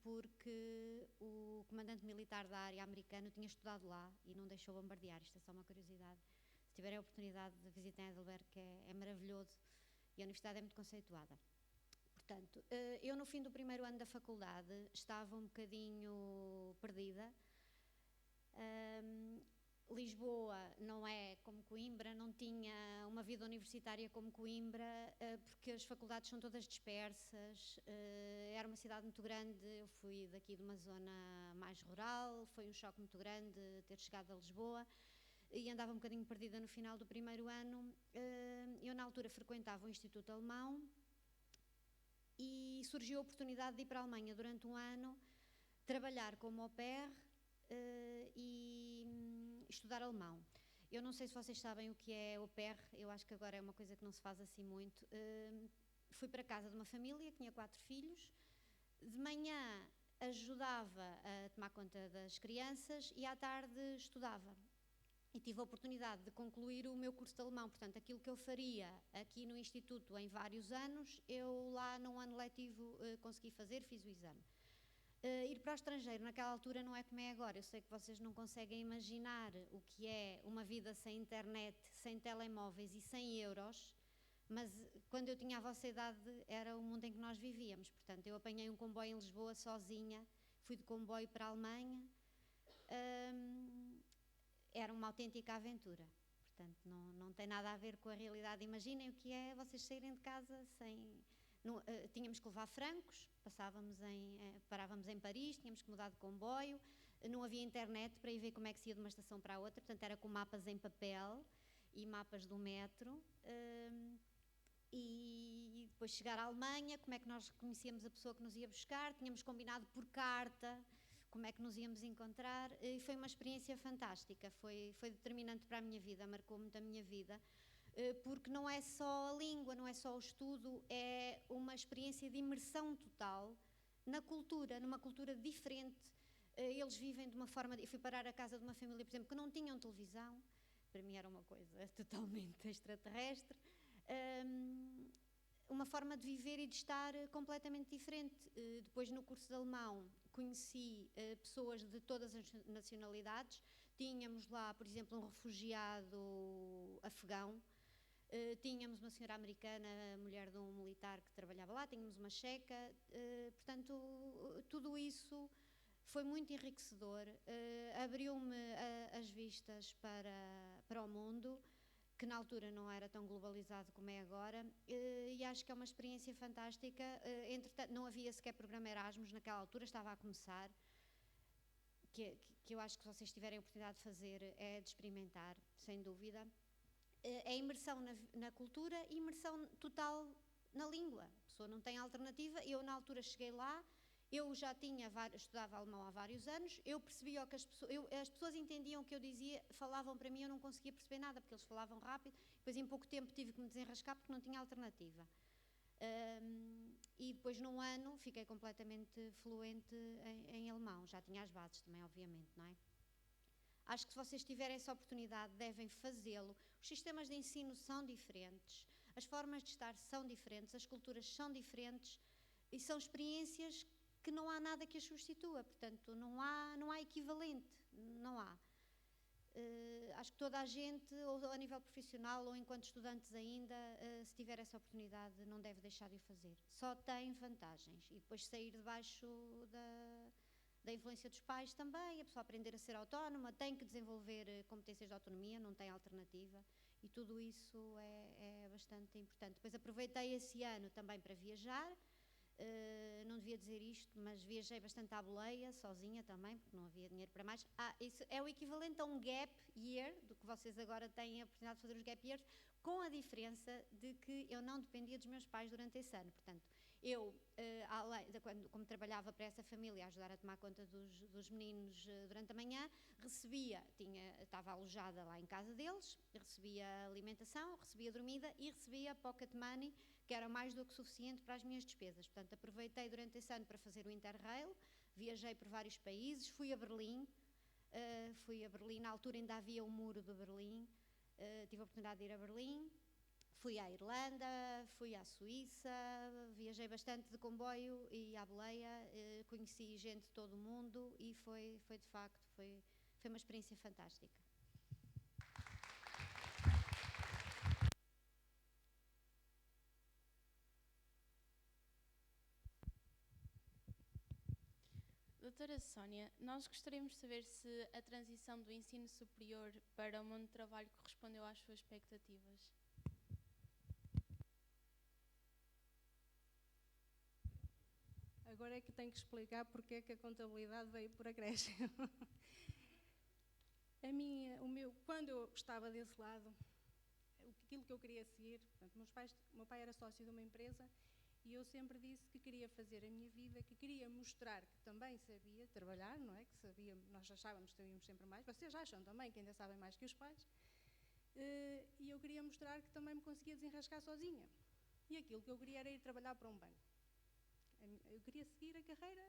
porque o comandante militar da área americano tinha estudado lá e não deixou bombardear. Isto é só uma curiosidade. Se tiverem a oportunidade de visitar Heidelberg, é maravilhoso. E a universidade é muito conceituada. Portanto, eu no fim do primeiro ano da faculdade estava um bocadinho perdida. Lisboa não é como Coimbra, não tinha uma vida universitária como Coimbra, porque as faculdades são todas dispersas, era uma cidade muito grande, eu fui daqui de uma zona mais rural, foi um choque muito grande ter chegado a Lisboa, e andava um bocadinho perdida no final do primeiro ano. Eu na altura frequentava o Instituto Alemão e surgiu a oportunidade de ir para a Alemanha durante um ano, trabalhar como au pair e estudar alemão. Eu não sei se vocês sabem o que é au pair, eu acho que agora é uma coisa que não se faz assim muito. Fui para casa de uma família que tinha 4 filhos, de manhã ajudava a tomar conta das crianças e à tarde estudava. e tive a oportunidade de concluir o meu curso de alemão. Portanto, aquilo que eu faria aqui no Instituto em vários anos, eu lá num ano letivo consegui fazer, fiz o exame. Ir para o estrangeiro naquela altura não é como é agora. Eu sei que vocês não conseguem imaginar o que é uma vida sem internet, sem telemóveis e sem euros, mas quando eu tinha a vossa idade era o mundo em que nós vivíamos. Portanto, eu apanhei um comboio em Lisboa sozinha, fui de comboio para a Alemanha, era uma autêntica aventura. Portanto, não tem nada a ver com a realidade. Imaginem o que é vocês saírem de casa sem... tínhamos que levar francos, parávamos em Paris, tínhamos que mudar de comboio, não havia internet para ir ver como é que se ia de uma estação para a outra, portanto era com mapas em papel e mapas do metro, e depois chegar à Alemanha, como é que nós conhecíamos a pessoa que nos ia buscar, tínhamos combinado por carta como é que nos íamos encontrar, e foi uma experiência fantástica, foi determinante para a minha vida, marcou muito a minha vida, porque não é só a língua, não é só o estudo, é uma experiência de imersão total na cultura, numa cultura diferente. Eles vivem de uma forma... Eu fui parar a casa de uma família, por exemplo, que não tinham televisão, para mim era uma coisa totalmente extraterrestre, uma forma de viver e de estar completamente diferente. Depois, no curso de alemão, conheci pessoas de todas as nacionalidades. Tínhamos lá, por exemplo, um refugiado afegão, tínhamos uma senhora americana, mulher de um militar que trabalhava lá, tínhamos uma checa, portanto, tudo isso foi muito enriquecedor, abriu-me as vistas para o mundo, que na altura não era tão globalizado como é agora, e acho que é uma experiência fantástica. Entretanto, não havia sequer programa Erasmus naquela altura, estava a começar, que eu acho que se vocês tiverem a oportunidade de fazer é de experimentar, sem dúvida. É imersão na cultura e imersão total na língua. A pessoa não tem alternativa. Eu, na altura, cheguei lá, eu já estudava alemão há vários anos, eu percebia o que as pessoas entendiam o que eu dizia, falavam para mim, eu não conseguia perceber nada, porque eles falavam rápido, depois em pouco tempo tive que me desenrascar porque não tinha alternativa. E depois, num ano, fiquei completamente fluente em alemão. Já tinha as bases também, obviamente, não é? Acho que se vocês tiverem essa oportunidade, devem fazê-lo. Os sistemas de ensino são diferentes, as formas de estar são diferentes, as culturas são diferentes e são experiências que não há nada que as substitua, portanto, não há equivalente, não há. Acho que toda a gente, ou a nível profissional, ou enquanto estudantes ainda, se tiver essa oportunidade, não deve deixar de o fazer. Só tem vantagens. E depois sair debaixo da influência dos pais também, a pessoa aprender a ser autónoma, tem que desenvolver competências de autonomia, não tem alternativa, e tudo isso é bastante importante. Depois aproveitei esse ano também para viajar, não devia dizer isto, mas viajei bastante à boleia, sozinha também, porque não havia dinheiro para mais. Isso é o equivalente a um gap year, do que vocês agora têm a oportunidade de fazer os gap years, com a diferença de que eu não dependia dos meus pais durante esse ano. Portanto, eu, como trabalhava para essa família, a ajudar a tomar conta dos meninos durante a manhã, estava alojada lá em casa deles, recebia alimentação, recebia dormida e recebia pocket money, que era mais do que suficiente para as minhas despesas. Portanto, aproveitei durante esse ano para fazer o Interrail, viajei por vários países, fui a Berlim, na altura ainda havia o muro de Berlim, tive a oportunidade de ir a Berlim. Fui à Irlanda, fui à Suíça, viajei bastante de comboio e à boleia, conheci gente de todo o mundo e foi de facto, foi uma experiência fantástica. Doutora Sónia, nós gostaríamos de saber se a transição do ensino superior para o mundo de trabalho correspondeu às suas expectativas. Agora é que tenho que explicar porque é que a contabilidade veio por acréscimo. Quando eu estava desse lado, aquilo que eu queria seguir, portanto, o meu pai era sócio de uma empresa e eu sempre disse que queria fazer a minha vida, que queria mostrar que também sabia trabalhar, não é? Nós achávamos que sabíamos sempre mais, vocês acham também que ainda sabem mais que os pais, e eu queria mostrar que também me conseguia desenrascar sozinha. E aquilo que eu queria era ir trabalhar para um banco. Eu queria seguir a carreira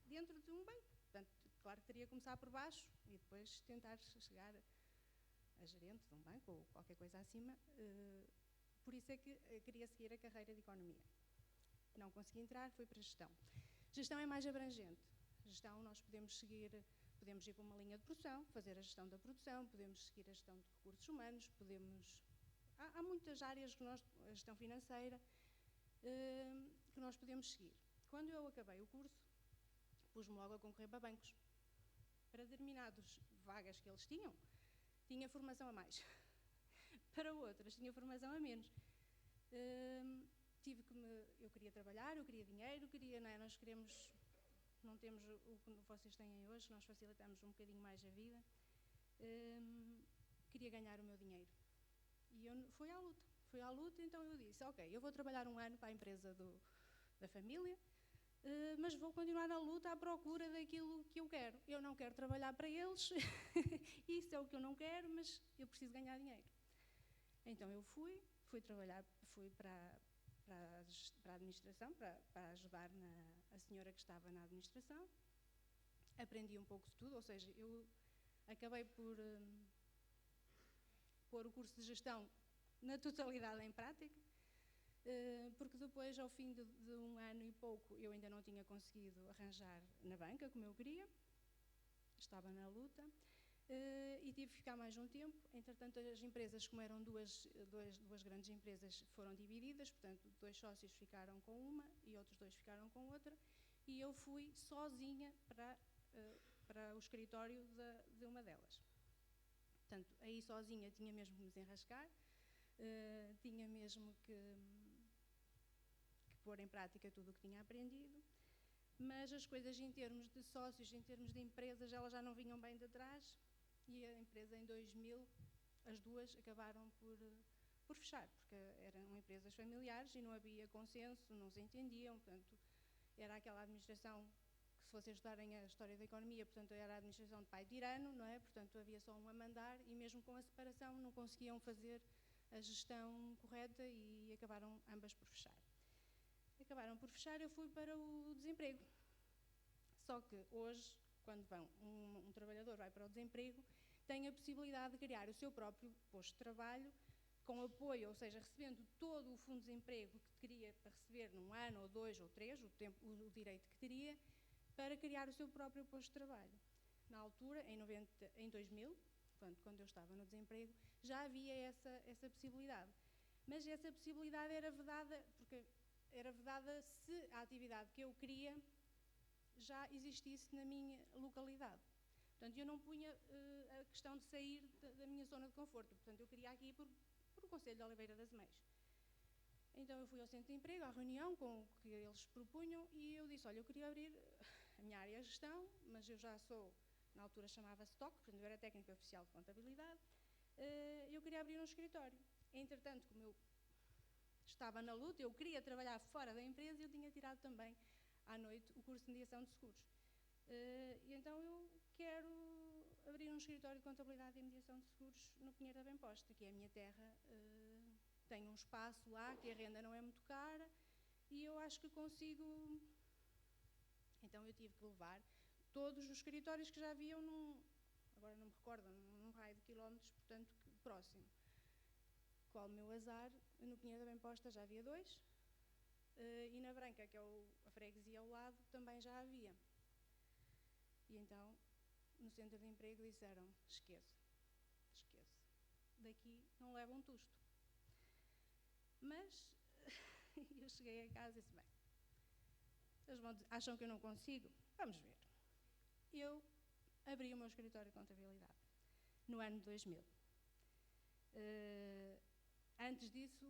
dentro de um banco. Portanto, claro que teria que começar por baixo e depois tentar chegar a gerente de um banco ou qualquer coisa acima, por isso é que queria seguir a carreira de Economia. Não consegui entrar, fui para a Gestão. Gestão é mais abrangente. Gestão nós podemos ir para uma linha de produção, fazer a gestão da produção, podemos seguir a gestão de recursos humanos, há muitas áreas que a gestão financeira, que nós podemos seguir. Quando eu acabei o curso, pus-me logo a concorrer para bancos. Para determinadas vagas que eles tinha formação a mais. Para outras, tinha formação a menos. Eu queria trabalhar, eu queria dinheiro, nós não temos o que vocês têm hoje, nós facilitamos um bocadinho mais a vida. Queria ganhar o meu dinheiro. E fui à luta, então eu disse, ok, eu vou trabalhar um ano para a empresa da família, mas vou continuar na luta à procura daquilo que eu quero. Eu não quero trabalhar para eles, isso é o que eu não quero, mas eu preciso ganhar dinheiro. Então eu fui trabalhar, fui para a administração, para ajudar a senhora que estava na administração. Aprendi um pouco de tudo, ou seja, eu acabei por pôr o curso de gestão na totalidade em prática, porque depois, ao fim de um ano e pouco, eu ainda não tinha conseguido arranjar na banca como eu queria, estava na luta, e tive que ficar mais um tempo. Entretanto, as empresas, como eram duas grandes empresas, foram divididas, portanto, 2 sócios ficaram com uma e outros 2 ficaram com outra, e eu fui sozinha para o escritório de uma delas. Portanto, aí sozinha tinha mesmo que me desenrascar, tinha mesmo que pôr em prática tudo o que tinha aprendido, mas as coisas em termos de sócios, em termos de empresas, elas já não vinham bem de trás, e a empresa em 2000, as duas acabaram por fechar, porque eram empresas familiares e não havia consenso, não se entendiam, portanto, era aquela administração que, se vocês estudarem a história da economia, portanto, era a administração de pai tirano, não é? Portanto, havia só um a mandar e mesmo com a separação não conseguiam fazer a gestão correta e acabaram ambas por fechar. Acabaram por fechar, eu fui para o desemprego. Só que hoje, quando um trabalhador vai para o desemprego, tem a possibilidade de criar o seu próprio posto de trabalho, com apoio, ou seja, recebendo todo o fundo de desemprego que teria para receber num ano, ou 2, ou 3, o direito que teria, para criar o seu próprio posto de trabalho. Na altura, em 2000, quando eu estava no desemprego, já havia essa possibilidade. Mas essa possibilidade era vedada, porque era vedada se a atividade que eu queria já existisse na minha localidade. Portanto, eu não punha a questão de sair da minha zona de conforto. Portanto, eu queria aqui por o Conselho de Oliveira das Meias. Então, eu fui ao centro de emprego, à reunião com o que eles propunham, e eu disse, olha, eu queria abrir a minha área de gestão, mas eu já sou, na altura chamava-se TOC, portanto, eu era técnica oficial de contabilidade, eu queria abrir um escritório. Entretanto, como eu estava na luta, eu queria trabalhar fora da empresa, e eu tinha tirado também à noite o curso de mediação de seguros. E então eu quero abrir um escritório de contabilidade e mediação de seguros no Pinheiro da Bem-Posta, que é a minha terra, tenho um espaço lá, que a renda não é muito cara, e eu acho que consigo. Então eu tive que levar todos os escritórios que já haviam agora não me recordo, num raio de quilómetros, portanto, próximo. Qual o meu azar, no Pinheiro da Bem-Posta já havia 2, e na Branca, que é a freguesia ao lado, também já havia. E então, no centro de emprego disseram, esquece, daqui não leva um tusto. Mas, eu cheguei a casa e disse, bem, eles acham que eu não consigo? Vamos ver. Eu abri o meu escritório de contabilidade, no ano de 2000. Antes disso,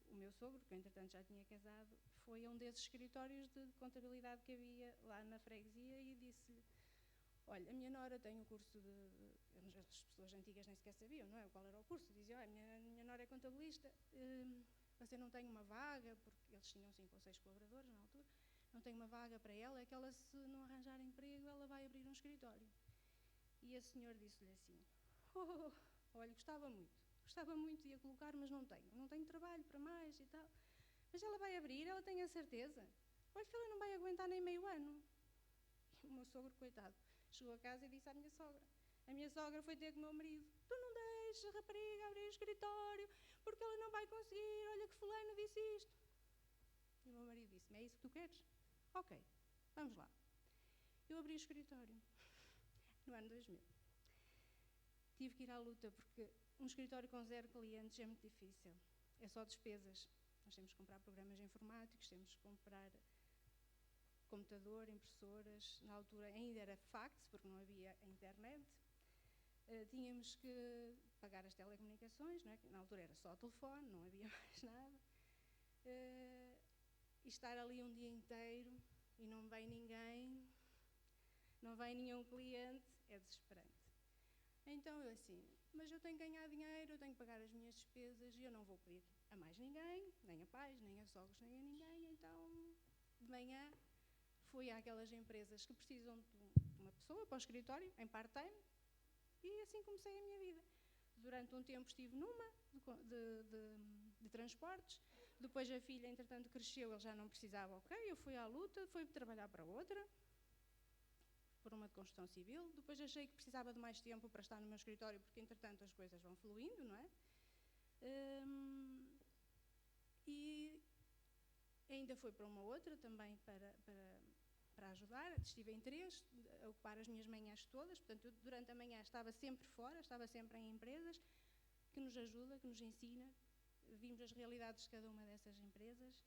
o meu sogro, que entretanto já tinha casado, foi a um desses escritórios de contabilidade que havia lá na freguesia e disse-lhe, olha, a minha nora tem um curso as pessoas antigas nem sequer sabiam, não é? Qual era o curso? Dizia, olha, a minha nora é contabilista, você não tem uma vaga, porque eles tinham 5 ou 6 colaboradores na altura, não tem uma vaga para ela, é que ela, se não arranjar emprego, ela vai abrir um escritório. E a senhora disse-lhe assim, olha, gostava muito de ia colocar, mas não tenho trabalho para mais e tal. Mas ela vai abrir, ela tem a certeza. Olha que ela não vai aguentar nem meio ano. E o meu sogro, coitado, chegou a casa e disse à minha sogra, A minha sogra foi ter com o meu marido. Tu não deixas a rapariga abrir o escritório porque ela não vai conseguir, olha que fulano disse isto. E o meu marido disse-me, é isso que tu queres? Ok, vamos lá. Eu abri o escritório no ano 2000. Tive que ir à luta porque um escritório com 0 clientes é muito difícil. É só despesas. Nós temos que comprar programas informáticos, temos que comprar computador, impressoras. Na altura ainda era fax, porque não havia internet. Tínhamos que pagar as telecomunicações, não é? Na altura era só telefone, não havia mais nada. E estar ali um dia inteiro e não vem ninguém, não vem nenhum cliente, é desesperante. Então eu assim, mas eu tenho que ganhar dinheiro, eu tenho que pagar as minhas despesas e eu não vou pedir a mais ninguém, nem a pais, nem a sogros, nem a ninguém. Então, de manhã, fui àquelas empresas que precisam de uma pessoa para o escritório, em part-time, e assim comecei a minha vida. Durante um tempo estive numa de transportes, depois a filha, entretanto, cresceu, ele já não precisava, ok, eu fui à luta, fui trabalhar para outra, por uma de construção civil, depois achei que precisava de mais tempo para estar no meu escritório, porque, entretanto, as coisas vão fluindo, não é? E ainda fui para uma outra também para ajudar, estive em 3, a ocupar as minhas manhãs todas, portanto, eu, durante a manhã estava sempre fora, estava sempre em empresas, que nos ajuda, que nos ensina, vimos as realidades de cada uma dessas empresas,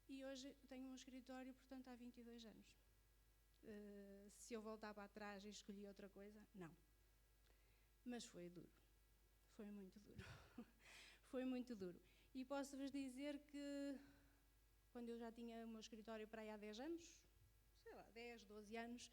e hoje tenho um escritório, portanto, há 22 anos. Se eu voltar para trás e escolhi outra coisa, não. Mas foi duro, foi muito duro, foi muito duro. E posso-vos dizer que, quando eu já tinha o meu escritório para aí há 10 anos, sei lá, 10, 12 anos,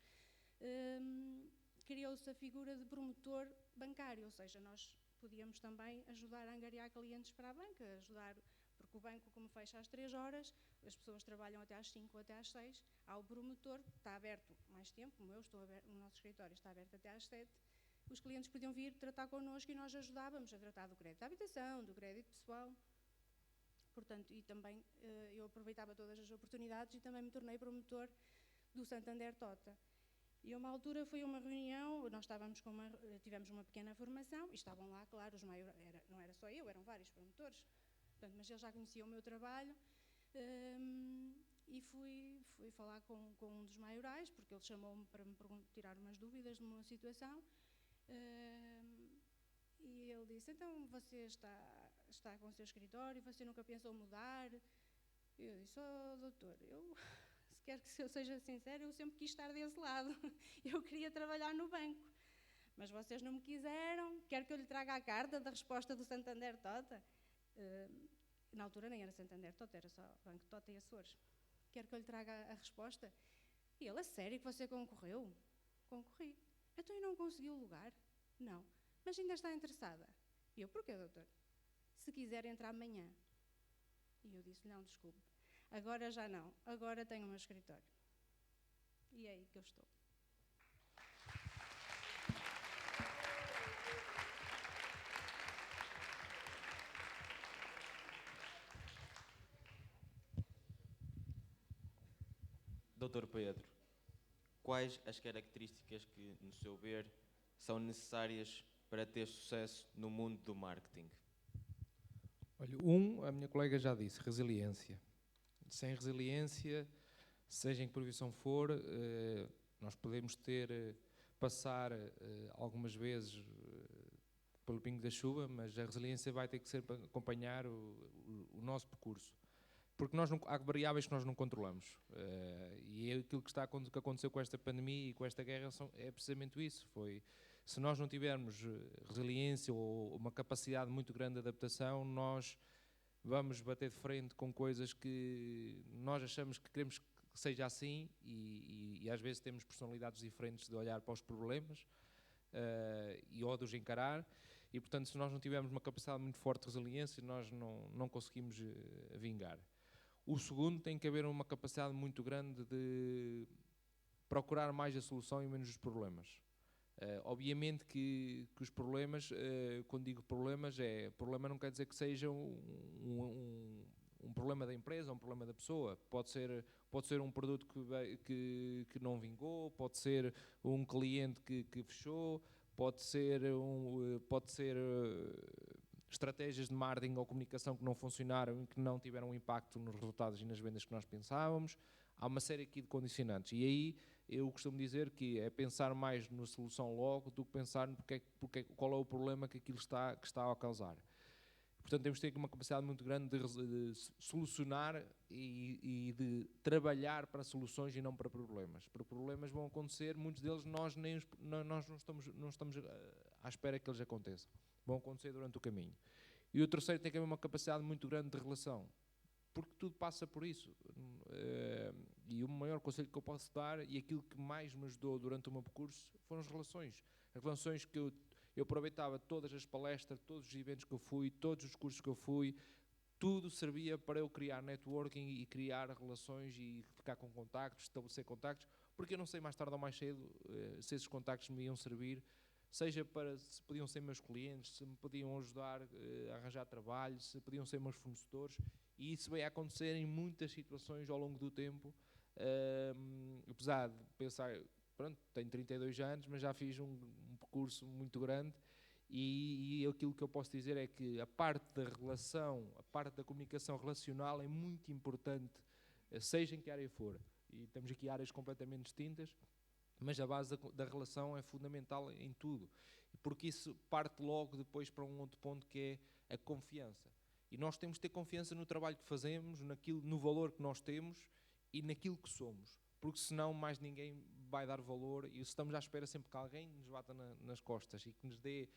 criou-se a figura de promotor bancário, ou seja, nós podíamos também ajudar a angariar clientes para a banca, ajudar, porque o banco, como fecha às 3 horas, as pessoas trabalham até às 5 ou até às 6, há o promotor, está aberto mais tempo, como eu estou aberto, o nosso escritório está aberto até às 7, os clientes podiam vir tratar connosco e nós ajudávamos a tratar do crédito de habitação, do crédito pessoal. Portanto, e também eu aproveitava todas as oportunidades e também me tornei promotor do Santander Tota. E a uma altura foi uma reunião, nós tivemos uma pequena formação e estavam lá, claro, não era só eu, eram vários promotores, portanto, mas eles já conheciam o meu trabalho e fui falar com um dos maiorais, porque ele chamou-me para me tirar umas dúvidas de uma situação. E ele disse, então você está com o seu escritório, você nunca pensou mudar? Eu disse, doutor, se quer que eu seja sincera, eu sempre quis estar desse lado, eu queria trabalhar no banco, mas vocês não me quiseram, quer que eu lhe traga a carta da resposta do Santander Tota? Na altura nem era Santander Tota, era só Banco Tota e Açores. Quer que eu lhe traga a resposta? E ele, a sério que você concorreu? Concorri. Então, e não conseguiu o lugar? Não. Mas ainda está interessada? E eu, porquê, doutor? Se quiser entrar amanhã. E eu disse, não, desculpe. Agora já não. Agora tenho o meu escritório. E é aí que eu estou. Doutor Pedro, quais as características que, no seu ver, são necessárias para ter sucesso no mundo do marketing? Olha, a minha colega já disse, resiliência. Sem resiliência, seja em que profissão for, nós podemos passar algumas vezes pelo pingo da chuva, mas a resiliência vai ter que ser para acompanhar o nosso percurso. Porque há variáveis que nós não controlamos. E aquilo que aconteceu com esta pandemia e com esta guerra é precisamente isso. Se nós não tivermos resiliência ou uma capacidade muito grande de adaptação, nós vamos bater de frente com coisas que nós achamos que queremos que seja assim e às vezes temos personalidades diferentes de olhar para os problemas ou de os encarar. E, portanto, se nós não tivermos uma capacidade muito forte de resiliência, nós não conseguimos vingar. O segundo, tem que haver uma capacidade muito grande de procurar mais a solução e menos os problemas. Obviamente que os problemas, quando digo problemas, problema não quer dizer que seja um um problema da empresa, um problema da pessoa. Pode ser um produto que não vingou, pode ser um cliente que fechou, pode ser estratégias de marketing ou comunicação que não funcionaram e que não tiveram um impacto nos resultados e nas vendas que nós pensávamos. Há uma série aqui de condicionantes. E aí eu costumo dizer que é pensar mais na solução logo do que pensar no qual é o problema que aquilo está a causar. Portanto, temos de ter uma capacidade muito grande de solucionar e de trabalhar para soluções e não para problemas. Porque problemas vão acontecer, muitos deles nós não estamos à espera que eles aconteçam. Vão acontecer durante o caminho. E o terceiro tem que haver uma capacidade muito grande de relação, porque tudo passa por isso. E o maior conselho que eu posso dar, e aquilo que mais me ajudou durante o meu percurso, foram as relações. As relações que eu aproveitava todas as palestras, todos os eventos que eu fui, todos os cursos que eu fui, tudo servia para eu criar networking e criar relações e ficar com contactos, estabelecer contactos, porque eu não sei mais tarde ou mais cedo se esses contactos me iam servir, seja se podiam ser meus clientes, se me podiam ajudar a arranjar trabalho, se podiam ser meus fornecedores, e isso veio a acontecer em muitas situações ao longo do tempo, apesar de pensar, pronto, tenho 32 anos, mas já fiz um percurso muito grande, e aquilo que eu posso dizer é que a parte da relação, a parte da comunicação relacional é muito importante, seja em que área for, e temos aqui áreas completamente distintas, mas a base da relação é fundamental em tudo, porque isso parte logo depois para um outro ponto que é a confiança. E nós temos de ter confiança no trabalho que fazemos, no valor que nós temos e naquilo que somos, porque senão mais ninguém vai dar valor, e estamos à espera sempre que alguém nos bata nas costas e que nos dê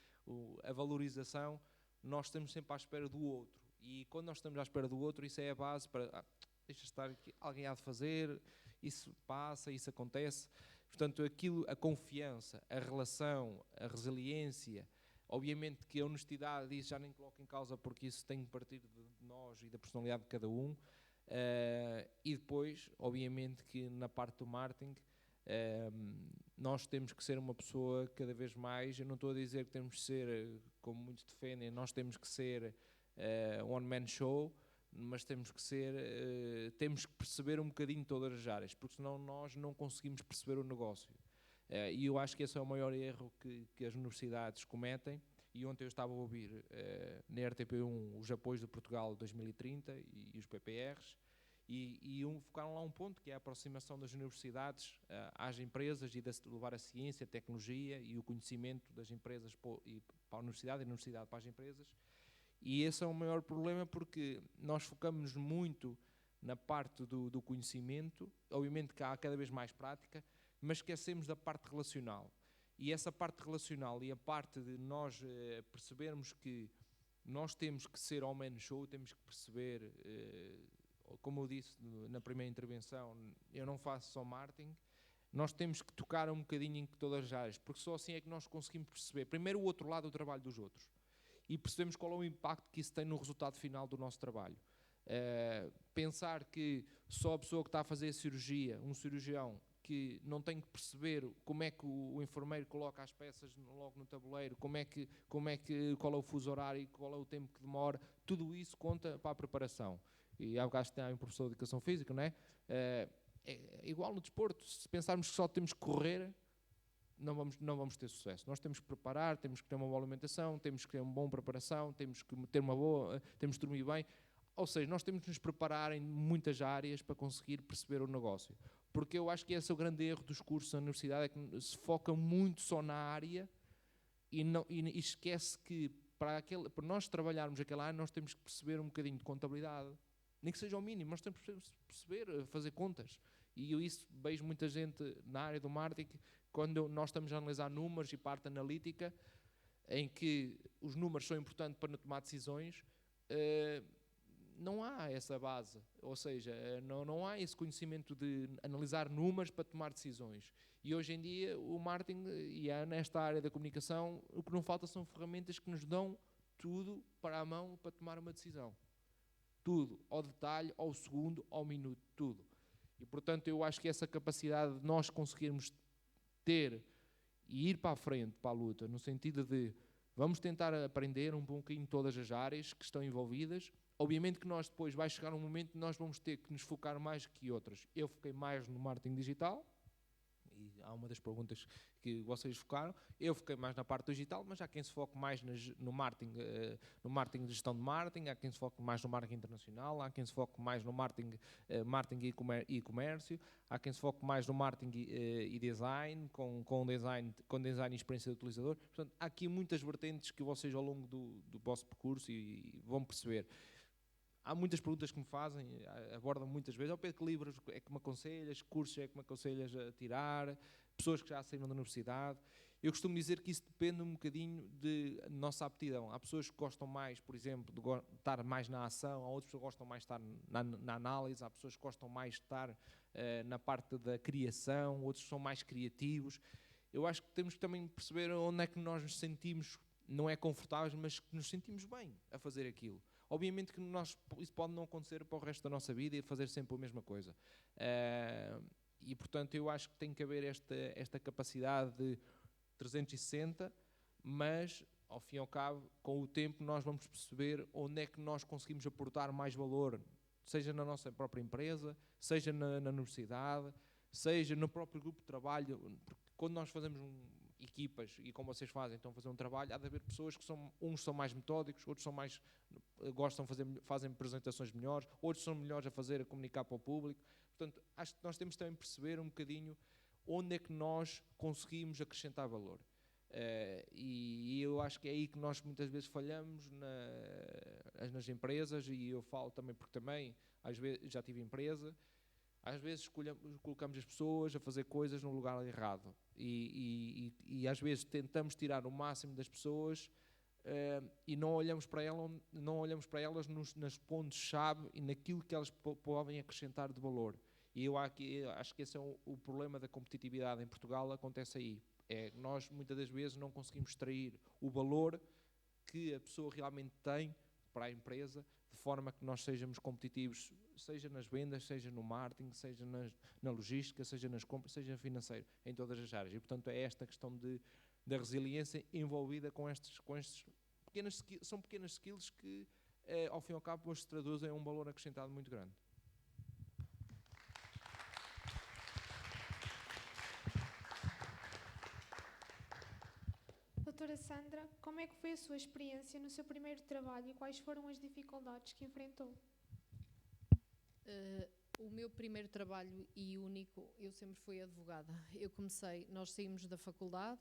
a valorização, nós estamos sempre à espera do outro, e quando nós estamos à espera do outro, isso é a base para, deixa estar aqui, alguém há de fazer, isso passa, isso acontece. Portanto, a confiança, a relação, a resiliência, obviamente que a honestidade, isso já nem coloco em causa, porque isso tem que partir de nós e da personalidade de cada um. E depois, obviamente que na parte do marketing, nós temos que ser uma pessoa cada vez mais, eu não estou a dizer que temos que ser, como muitos defendem, nós temos que ser one-man show, mas temos que perceber um bocadinho todas as áreas, porque senão nós não conseguimos perceber o negócio. E eu acho que esse é o maior erro que as universidades cometem. E ontem eu estava a ouvir na RTP1 os apoios do Portugal 2030 e os PPRs, e focaram lá um ponto que é a aproximação das universidades às empresas e de levar a ciência, a tecnologia e o conhecimento das empresas para a universidade e a universidade para as empresas. E esse é o maior problema, porque nós focamos muito na parte do conhecimento, obviamente que há cada vez mais prática, mas esquecemos da parte relacional. E essa parte relacional e a parte de nós percebermos que nós temos que ser ao menos show, temos que perceber, como eu disse na primeira intervenção, eu não faço só marketing, nós temos que tocar um bocadinho em todas as áreas, porque só assim é que nós conseguimos perceber, primeiro, o outro lado do trabalho dos outros, e percebemos qual é o impacto que isso tem no resultado final do nosso trabalho. Pensar que só a pessoa que está a fazer a cirurgia, um cirurgião, que não tem que perceber como é que o enfermeiro coloca as peças logo no tabuleiro, qual é o fuso horário, qual é o tempo que demora, tudo isso conta para a preparação. E há bocado tem um professor de Educação Física, não é? É igual no desporto, se pensarmos que só temos que correr, não vamos ter sucesso. Nós temos que preparar, temos que ter uma boa alimentação, temos que ter uma boa preparação, temos que ter temos que dormir bem. Ou seja, nós temos que nos preparar em muitas áreas para conseguir perceber o negócio. Porque eu acho que esse é o grande erro dos cursos na universidade, é que se foca muito só na área e esquece que para nós trabalharmos aquela área nós temos que perceber um bocadinho de contabilidade, nem que seja ao mínimo, nós temos que perceber, fazer contas. E eu isso vejo muita gente na área do marketing, quando nós estamos a analisar números e parte analítica, em que os números são importantes para tomar decisões, não há essa base, ou seja, não há esse conhecimento de analisar números para tomar decisões. E hoje em dia o marketing, e nesta área da comunicação, o que não falta são ferramentas que nos dão tudo para a mão para tomar uma decisão. Tudo, ao detalhe, ao segundo, ao minuto, tudo. E portanto eu acho que essa capacidade de nós conseguirmos ter e ir para a frente, para a luta, no sentido de Vamos tentar aprender um pouquinho todas as áreas que estão envolvidas. Obviamente que nós depois vai chegar um momento que nós vamos ter que nos focar mais que outras. Eu foquei mais no marketing digital, e há uma das perguntas que vocês focaram. Eu foquei mais na parte digital, mas há quem se foque mais no marketing de gestão de marketing, há quem se foque mais no marketing internacional, há quem se foque mais no marketing e comércio, há quem se foque mais no marketing e design, com design e experiência do utilizador. Portanto, há aqui muitas vertentes que vocês ao longo do vosso percurso e vão perceber. Há muitas perguntas que me fazem, abordam muitas vezes: Pedro, que livros é que me aconselhas, que cursos é que me aconselhas a tirar, pessoas que já saíram da universidade. Eu costumo dizer que isso depende um bocadinho de nossa aptidão. Há pessoas que gostam mais, por exemplo, de estar mais na ação, há outras que gostam mais de estar na análise, há pessoas que gostam mais de estar na parte da criação, outros são mais criativos. Eu acho que temos que também perceber onde é que nós nos sentimos, não é confortáveis, mas que nos sentimos bem a fazer aquilo. Obviamente que isso pode não acontecer para o resto da nossa vida e fazer sempre a mesma coisa. E, portanto, eu acho que tem que haver esta capacidade de 360, mas, ao fim e ao cabo, com o tempo, nós vamos perceber onde é que nós conseguimos aportar mais valor, seja na nossa própria empresa, seja na universidade, seja no próprio grupo de trabalho. Porque quando nós fazemos equipas, e como vocês fazem, estão a fazer um trabalho, há de haver pessoas que uns são mais metódicos, outros são mais, fazem apresentações melhores, outros são melhores a comunicar para o público. Portanto, acho que nós temos também de perceber um bocadinho onde é que nós conseguimos acrescentar valor. E eu acho que é aí que nós muitas vezes falhamos nas empresas, e eu falo também porque também, às vezes, já tive empresa. Às vezes colocamos as pessoas a fazer coisas no lugar errado e às vezes tentamos tirar o máximo das pessoas e não olhamos para elas nos pontos-chave e naquilo que elas podem acrescentar de valor. E eu acho que esse é o problema da competitividade em Portugal, acontece aí. Nós muitas das vezes não conseguimos extrair o valor que a pessoa realmente tem para a empresa, de forma que nós sejamos competitivos, seja nas vendas, seja no marketing, seja na logística, seja nas compras, seja financeiro, em todas as áreas. E, portanto, é esta questão da resiliência envolvida com estes são pequenas skills que, ao fim e ao cabo, hoje se traduzem a um valor acrescentado muito grande. Doutora Sandra, como é que foi a sua experiência no seu primeiro trabalho e quais foram as dificuldades que enfrentou? O meu primeiro trabalho e único, eu sempre fui advogada. Nós saímos da faculdade,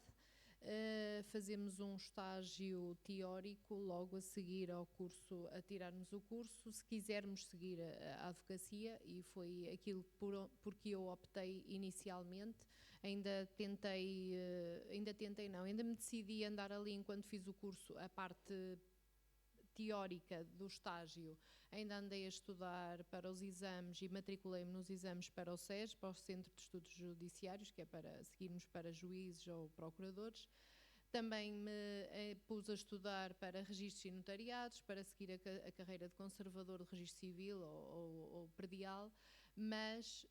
fazemos um estágio teórico logo a seguir ao curso, a tirarmos o curso, se quisermos seguir a advocacia, e foi aquilo porque eu optei inicialmente. Ainda me decidi andar ali enquanto fiz o curso, a parte teórica do estágio, ainda andei a estudar para os exames e matriculei-me nos exames para o SES, para o Centro de Estudos Judiciários, que é para seguirmos para juízes ou procuradores. Também me pus a estudar para registros e notariados, para seguir a carreira de conservador de registro civil ou predial, mas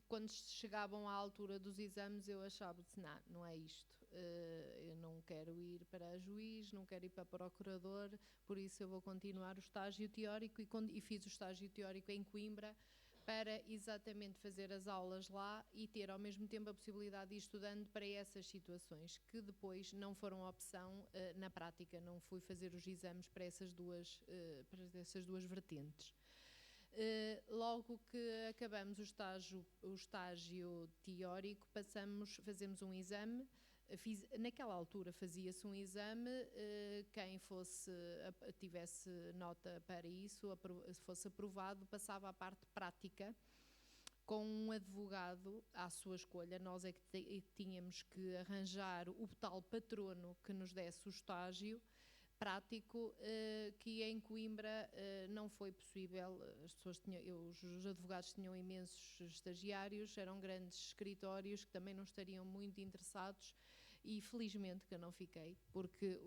quando chegavam à altura dos exames eu achava-se, não é isto. Eu não quero ir para juiz, não quero ir para procurador, por isso eu vou continuar o estágio teórico e fiz o estágio teórico em Coimbra para exatamente fazer as aulas lá e ter ao mesmo tempo a possibilidade de ir estudando para essas situações, que depois não foram opção na prática, não fui fazer os exames para essas duas vertentes. Logo que acabamos o estágio teórico, fazemos um exame. Naquela altura fazia-se um exame, quem tivesse nota para isso, se fosse aprovado, passava à parte prática com um advogado à sua escolha. Nós é que tínhamos que arranjar o tal patrono que nos desse o estágio prático, que em Coimbra não foi possível. Os advogados tinham imensos estagiários, eram grandes escritórios que também não estariam muito interessados, e felizmente que eu não fiquei, porque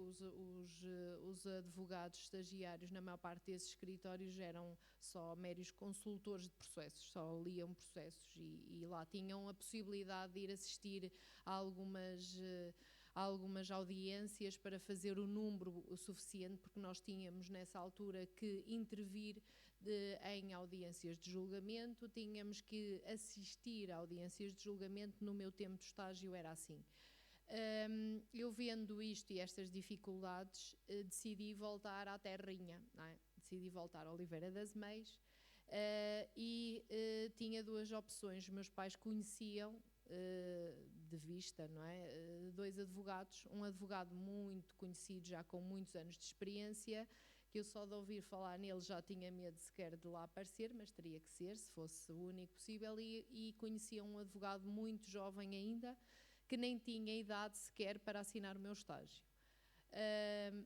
os advogados estagiários, na maior parte desses escritórios, eram só meros consultores de processos, só liam processos, e lá tinham a possibilidade de ir assistir a algumas audiências para fazer o número suficiente, porque nós tínhamos nessa altura que intervir em audiências de julgamento, tínhamos que assistir a audiências de julgamento. No meu tempo de estágio era assim. Eu vendo isto e estas dificuldades, decidi voltar à terrinha, não é? Decidi voltar a Oliveira das Meias e tinha duas opções. Os meus pais conheciam de vista, não é? Dois advogados, um advogado muito conhecido, já com muitos anos de experiência, que eu só de ouvir falar nele já tinha medo sequer de lá aparecer, mas teria que ser, se fosse o único possível, e conhecia um advogado muito jovem ainda, que nem tinha idade sequer para assinar o meu estágio.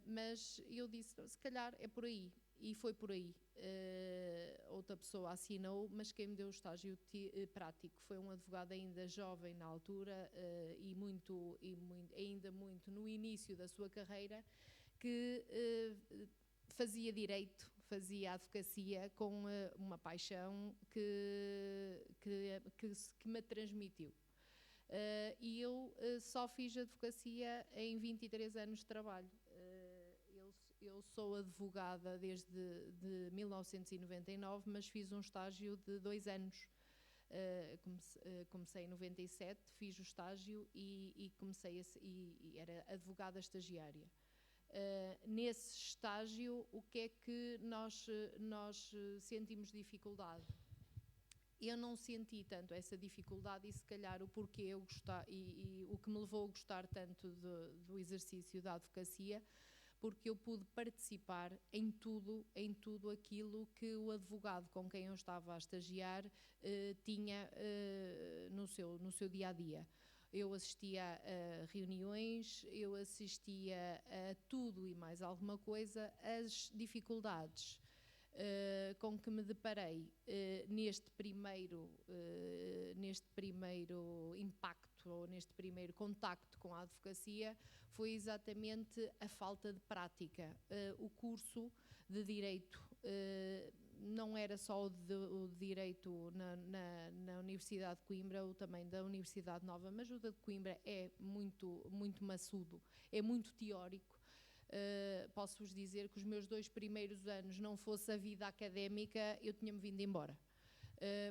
Mas eu disse, se calhar é por aí, e foi por aí. Outra pessoa assinou, mas quem me deu o estágio prático foi um advogado ainda jovem na altura ainda muito no início da sua carreira, que fazia direito, fazia advocacia com uma paixão que me transmitiu. E eu só fiz advocacia em 23 anos de trabalho. Eu sou advogada desde 1999, mas fiz um estágio de 2 anos. Comecei em 97, fiz o estágio e era advogada estagiária. Nesse estágio, o que é que nós sentimos dificuldade? Eu não senti tanto essa dificuldade, e se calhar o porquê eu gostar e o que me levou a gostar tanto do exercício da advocacia, porque eu pude participar em tudo aquilo que o advogado com quem eu estava a estagiar tinha no seu dia-a-dia. Eu assistia a reuniões, eu assistia a tudo e mais alguma coisa. As dificuldades com que me deparei neste primeiro impacto, ou neste primeiro contacto com a advocacia, foi exatamente a falta de prática. O curso de Direito não era só o de Direito na Universidade de Coimbra, ou também da Universidade Nova, mas o de Coimbra é muito, muito maçudo, é muito teórico. Posso-vos dizer que os meus 2 primeiros anos, não fosse a vida académica, eu tinha-me vindo embora.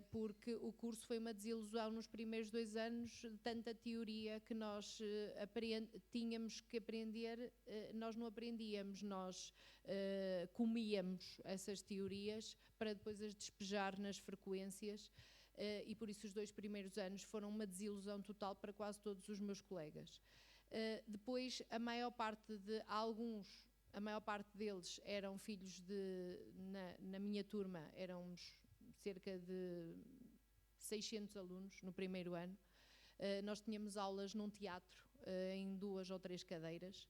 Porque o curso foi uma desilusão nos primeiros 2 anos, de tanta teoria que nós tínhamos que aprender, nós não aprendíamos, nós comíamos essas teorias para depois as despejar nas frequências, e por isso os 2 primeiros anos foram uma desilusão total para quase todos os meus colegas. Depois, a maior parte deles eram filhos na minha turma, éramos cerca de 600 alunos no primeiro ano. Nós tínhamos aulas num teatro, em 2 ou 3 cadeiras,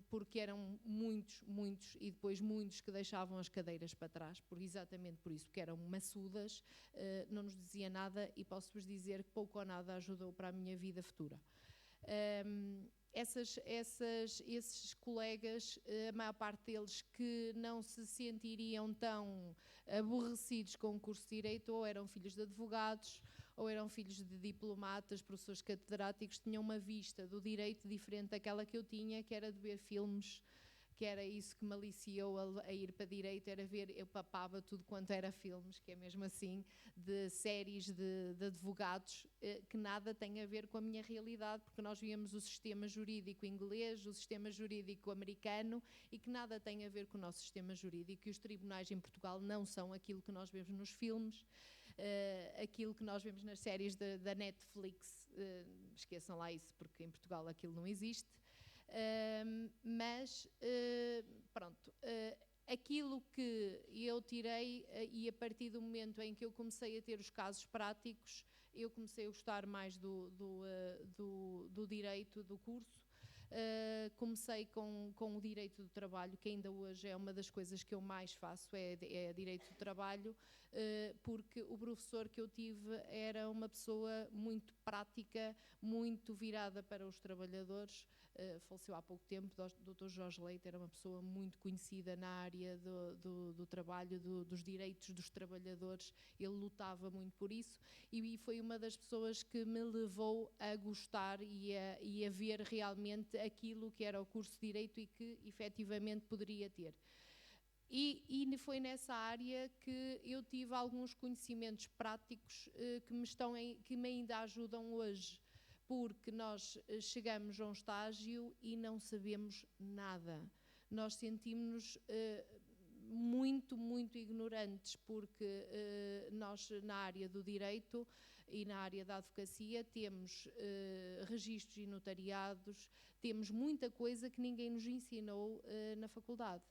porque eram muitos, e depois muitos que deixavam as cadeiras para trás, exatamente por isso, porque eram maçudas, não nos dizia nada, e posso-vos dizer que pouco ou nada ajudou para a minha vida futura. Esses colegas, a maior parte deles, que não se sentiriam tão aborrecidos com o curso de Direito, ou eram filhos de advogados, ou eram filhos de diplomatas, professores catedráticos, tinham uma vista do direito diferente daquela que eu tinha, que era de ver filmes, que era isso que me aliciou a ir para Direito, era ver, eu papava tudo quanto era filmes, que é mesmo assim, de séries de advogados, que nada tem a ver com a minha realidade, porque nós víamos o sistema jurídico inglês, o sistema jurídico americano, e que nada tem a ver com o nosso sistema jurídico, e os tribunais em Portugal não são aquilo que nós vemos nos filmes, aquilo que nós vemos nas séries da Netflix, esqueçam lá isso, porque em Portugal aquilo não existe. Mas pronto, aquilo que eu tirei, e a partir do momento em que eu comecei a ter os casos práticos, eu comecei a gostar mais do direito, do curso. Comecei com o direito do trabalho, que ainda hoje é uma das coisas que eu mais faço, é direito do trabalho, porque o professor que eu tive era uma pessoa muito prática, muito virada para os trabalhadores, faleceu há pouco tempo, o Dr. Jorge Leite era uma pessoa muito conhecida na área do trabalho, dos direitos dos trabalhadores, ele lutava muito por isso e foi uma das pessoas que me levou a gostar e a ver realmente aquilo que era o curso de Direito e que efetivamente poderia ter. E foi nessa área que eu tive alguns conhecimentos práticos que me ainda ajudam hoje, porque nós chegamos a um estágio e não sabemos nada. Nós sentimos-nos muito, muito ignorantes, porque nós na área do direito e na área da advocacia temos registros e notariados, temos muita coisa que ninguém nos ensinou na faculdade.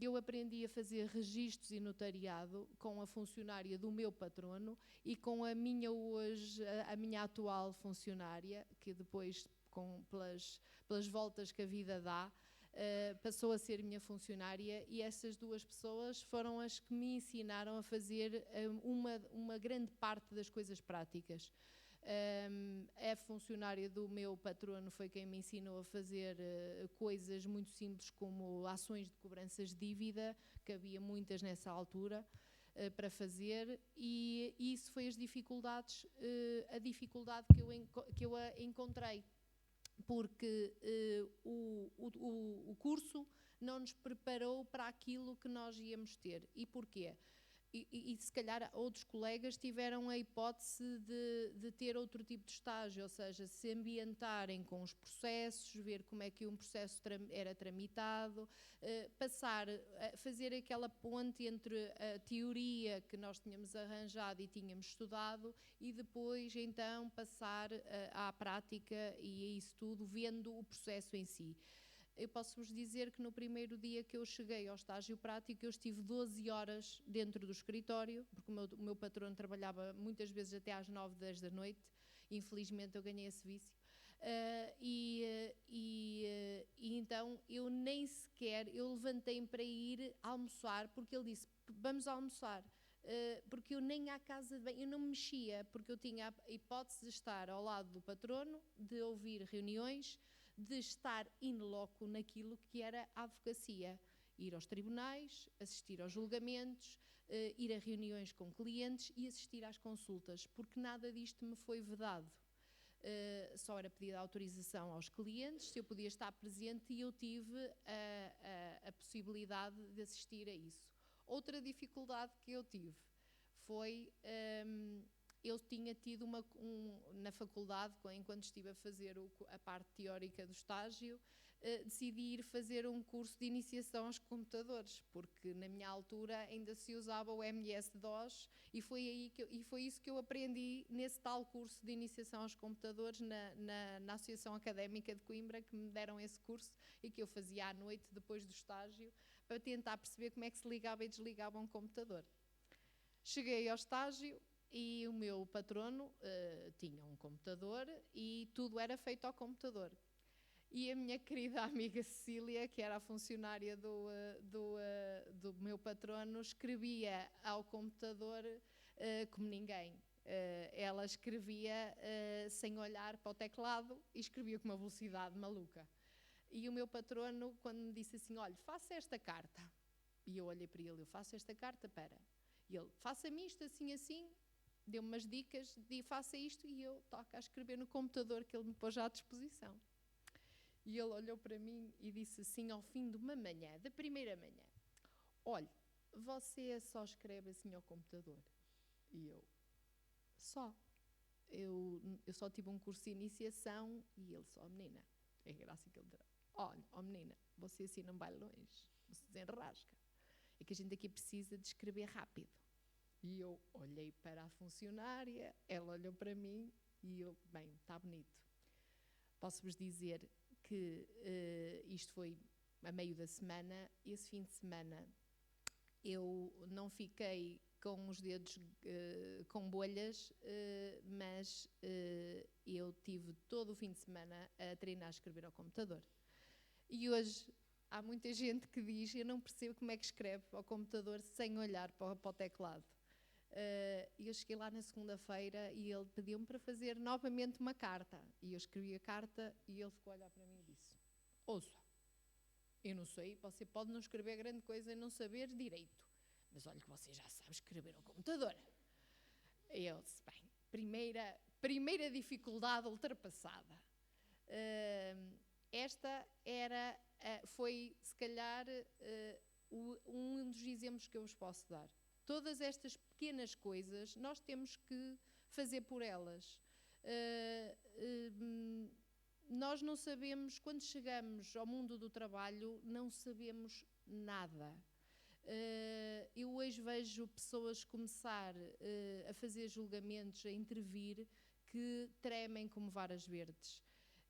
Eu aprendi a fazer registros e notariado com a funcionária do meu patrono e com a minha atual funcionária, que depois, pelas voltas que a vida dá, passou a ser minha funcionária, e essas duas pessoas foram as que me ensinaram a fazer uma grande parte das coisas práticas. A funcionária do meu patrono foi quem me ensinou a fazer coisas muito simples, como ações de cobranças de dívida, que havia muitas nessa altura para fazer, e isso foi a dificuldade que eu encontrei, porque o curso não nos preparou para aquilo que nós íamos ter. E porquê? E se calhar outros colegas tiveram a hipótese de ter outro tipo de estágio, ou seja, se ambientarem com os processos, ver como é que um processo era tramitado, fazer aquela ponte entre a teoria que nós tínhamos arranjado e tínhamos estudado e depois então passar à prática e a isso tudo, vendo o processo em si. Eu posso-vos dizer que no primeiro dia que eu cheguei ao estágio prático, eu estive 12 horas dentro do escritório, porque o meu patrono trabalhava muitas vezes até às 9, 10 da noite. Infelizmente eu ganhei esse vício. Então eu nem sequer, eu levantei-me para ir almoçar, porque ele disse, vamos almoçar. Porque eu nem à casa de banho, eu não me mexia, porque eu tinha a hipótese de estar ao lado do patrono, de ouvir reuniões, de estar in loco naquilo que era a advocacia, ir aos tribunais, assistir aos julgamentos, ir a reuniões com clientes e assistir às consultas, porque nada disto me foi vedado. Só era pedida autorização aos clientes, se eu podia estar presente, e eu tive a possibilidade de assistir a isso. Outra dificuldade que eu tive foi... eu tinha tido na faculdade, enquanto estive a fazer a parte teórica do estágio, decidi ir fazer um curso de iniciação aos computadores, porque na minha altura ainda se usava o MS-DOS e foi isso que eu aprendi nesse tal curso de iniciação aos computadores na Associação Académica de Coimbra, que me deram esse curso e que eu fazia à noite, depois do estágio, para tentar perceber como é que se ligava e desligava um computador. Cheguei ao estágio e o meu patrono tinha um computador e tudo era feito ao computador. E a minha querida amiga Cecília, que era a funcionária do meu patrono, escrevia ao computador como ninguém. Ela escrevia sem olhar para o teclado e escrevia com uma velocidade maluca. E o meu patrono, quando me disse assim, olha, faça esta carta. E eu olhei para ele, eu faço esta carta, para. E ele, faça-me isto assim, assim. Deu-me umas dicas, faça isto, e eu toco a escrever no computador que ele me pôs à disposição. E ele olhou para mim e disse assim, ao fim de uma manhã, da primeira manhã, olha, você só escreve assim ao computador? E eu, só. Eu só tive um curso de iniciação, e ele só, menina, é graça que ele dirá, olha, menina, você assim não vai longe, não se desenrasca. É que a gente aqui precisa de escrever rápido. E eu olhei para a funcionária, ela olhou para mim e eu, bem, está bonito. Posso-vos dizer que isto foi a meio da semana. Esse fim de semana eu não fiquei com os dedos com bolhas, mas eu tive todo o fim de semana a treinar a escrever ao computador. E hoje há muita gente que diz, eu não percebo como é que escreve ao computador sem olhar para o teclado. E eu cheguei lá na segunda-feira e ele pediu-me para fazer novamente uma carta. E eu escrevi a carta e ele ficou a olhar para mim e disse: ouça, eu não sei, você pode não escrever grande coisa e não saber direito, mas olha que você já sabe escrever ao computador. E eu disse: bem, primeira dificuldade ultrapassada. Esta foi, se calhar, um dos exemplos que eu vos posso dar. Todas estas pequenas coisas, nós temos que fazer por elas. Nós não sabemos, quando chegamos ao mundo do trabalho, não sabemos nada. Eu hoje vejo pessoas começar a fazer julgamentos, a intervir, que tremem como varas verdes.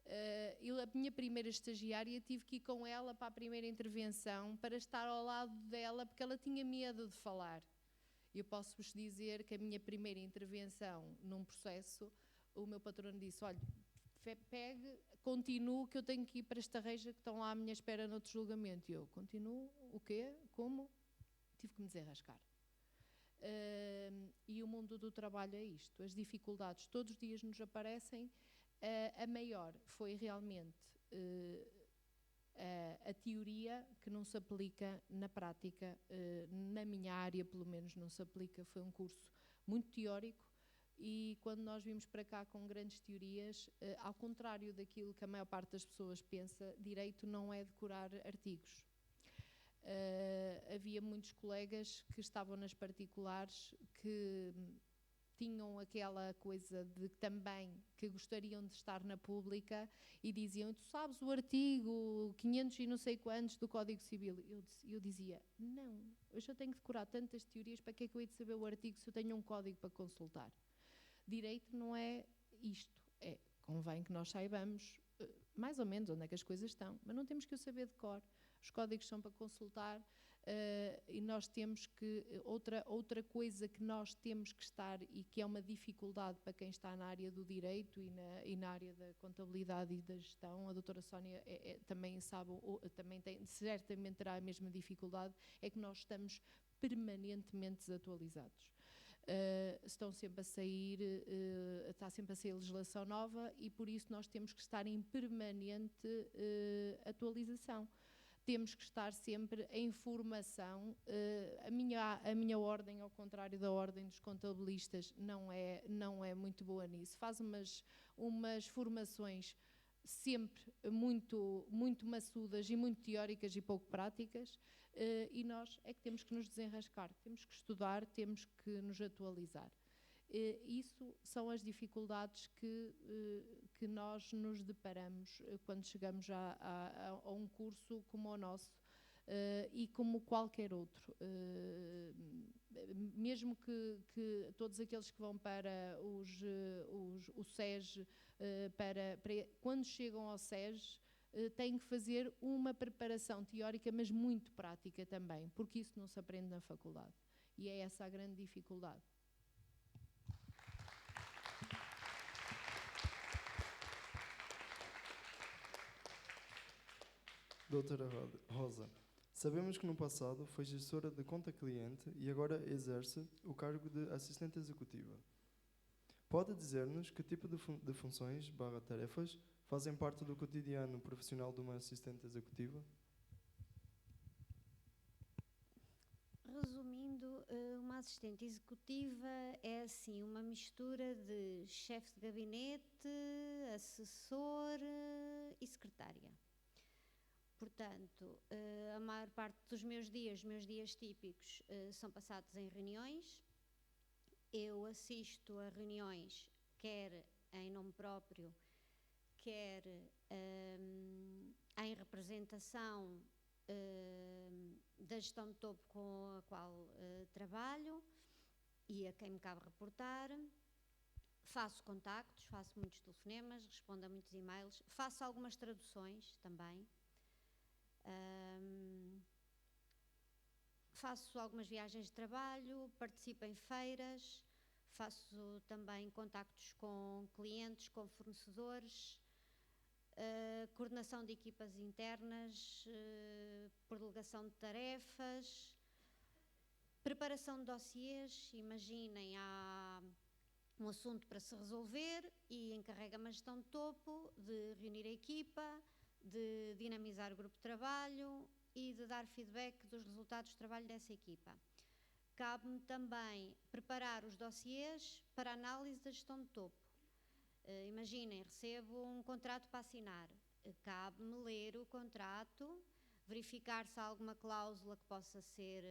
A minha primeira estagiária, tive que ir com ela para a primeira intervenção para estar ao lado dela porque ela tinha medo de falar. Eu posso-vos dizer que a minha primeira intervenção num processo, o meu patrono disse: olha, pegue, continue, que eu tenho que ir para esta reja que estão lá à minha espera no outro julgamento. E eu: continuo? O quê? Como? Tive que me desenrascar. E o mundo do trabalho é isto. As dificuldades todos os dias nos aparecem. A maior foi realmente a teoria, que não se aplica na prática. Na minha área, pelo menos, não se aplica. Foi um curso muito teórico e quando nós vimos para cá com grandes teorias, ao contrário daquilo que a maior parte das pessoas pensa, direito não é decorar artigos. Havia muitos colegas que estavam nas particulares que tinham aquela coisa de também que gostariam de estar na pública e diziam: tu sabes o artigo 500 e não sei quantos do Código Civil? Eu dizia: não, hoje eu tenho que decorar tantas teorias, para que é que eu hei de saber o artigo se eu tenho um código para consultar? Direito não é isto, convém que nós saibamos mais ou menos onde é que as coisas estão, mas não temos que o saber de cor. Os códigos são para consultar. E nós temos que, outra coisa que nós temos que estar, e que é uma dificuldade para quem está na área do direito e na área da contabilidade e da gestão, a doutora Sónia também sabe, também certamente terá a mesma dificuldade, é que nós estamos permanentemente desatualizados. Estão sempre a sair, está sempre a sair legislação nova e por isso nós temos que estar em permanente atualização. Temos que estar sempre em formação. A minha ordem, ao contrário da ordem dos contabilistas, não é muito boa nisso. Faz umas formações sempre muito maçudas e muito teóricas e pouco práticas, e nós é que temos que nos desenrascar, temos que estudar, temos que nos atualizar. Isso são as dificuldades que nós nos deparamos quando chegamos a um curso como o nosso e como qualquer outro. Mesmo que todos aqueles que vão para o SES, quando chegam ao SES, têm que fazer uma preparação teórica, mas muito prática também, porque isso não se aprende na faculdade. E é essa a grande dificuldade. Doutora Rosa, sabemos que no passado foi gestora de conta cliente e agora exerce o cargo de assistente executiva. Pode dizer-nos que tipo de funções / tarefas fazem parte do cotidiano profissional de uma assistente executiva? Resumindo, uma assistente executiva é assim uma mistura de chefe de gabinete, assessor e secretária. Portanto, a maior parte dos meus dias típicos, são passados em reuniões. Eu assisto a reuniões, quer em nome próprio, quer em representação da gestão de topo com a qual trabalho e a quem me cabe reportar. Faço contactos, faço muitos telefonemas, respondo a muitos e-mails, faço algumas traduções também. Faço algumas viagens de trabalho, participo em feiras, faço também contactos com clientes, com fornecedores, coordenação de equipas internas, por delegação de tarefas, Preparação de dossiês, imaginem, há um assunto para se resolver e encarrega-me a gestão de topo de reunir a equipa, de dinamizar o grupo de trabalho e de dar feedback dos resultados de trabalho dessa equipa. Cabe-me também preparar os dossiês para análise da gestão de topo. Imaginem, recebo um contrato para assinar. Cabe-me ler o contrato, verificar se há alguma cláusula que possa ser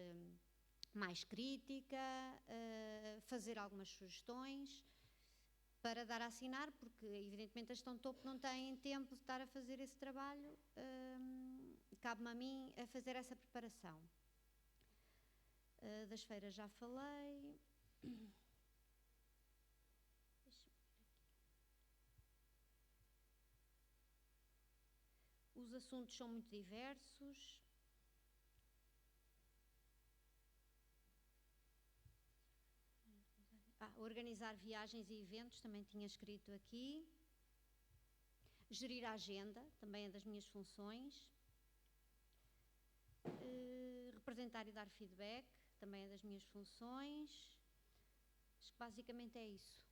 mais crítica, fazer algumas sugestões para dar a assinar, porque evidentemente a gestão de topo não tem tempo de estar a fazer esse trabalho, cabe-me a mim a fazer essa preparação. Das feiras já falei. Os assuntos são muito diversos. Organizar viagens e eventos, também tinha escrito aqui. Gerir a agenda, também é das minhas funções. Representar e dar feedback, também é das minhas funções. Acho que basicamente é isso.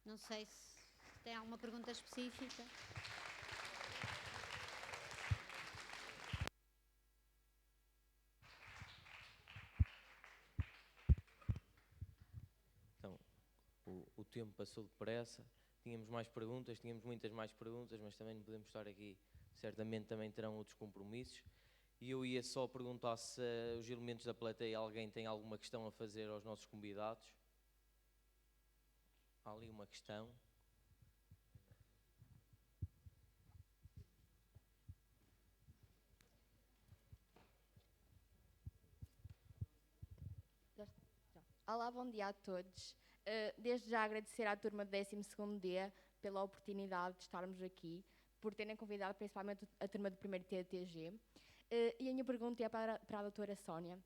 Não sei se tem alguma pergunta específica. Então, o tempo passou depressa. Tínhamos mais perguntas, tínhamos muitas mais perguntas, mas também não podemos estar aqui. Certamente também terão outros compromissos. E eu ia só perguntar se os elementos da plateia, alguém tem alguma questão a fazer aos nossos convidados. Há ali uma questão. Olá, bom dia a todos. Desde já agradecer à turma do 12º D pela oportunidade de estarmos aqui, por terem convidado principalmente a turma do 1º TTG. E a minha pergunta é para a doutora Sónia.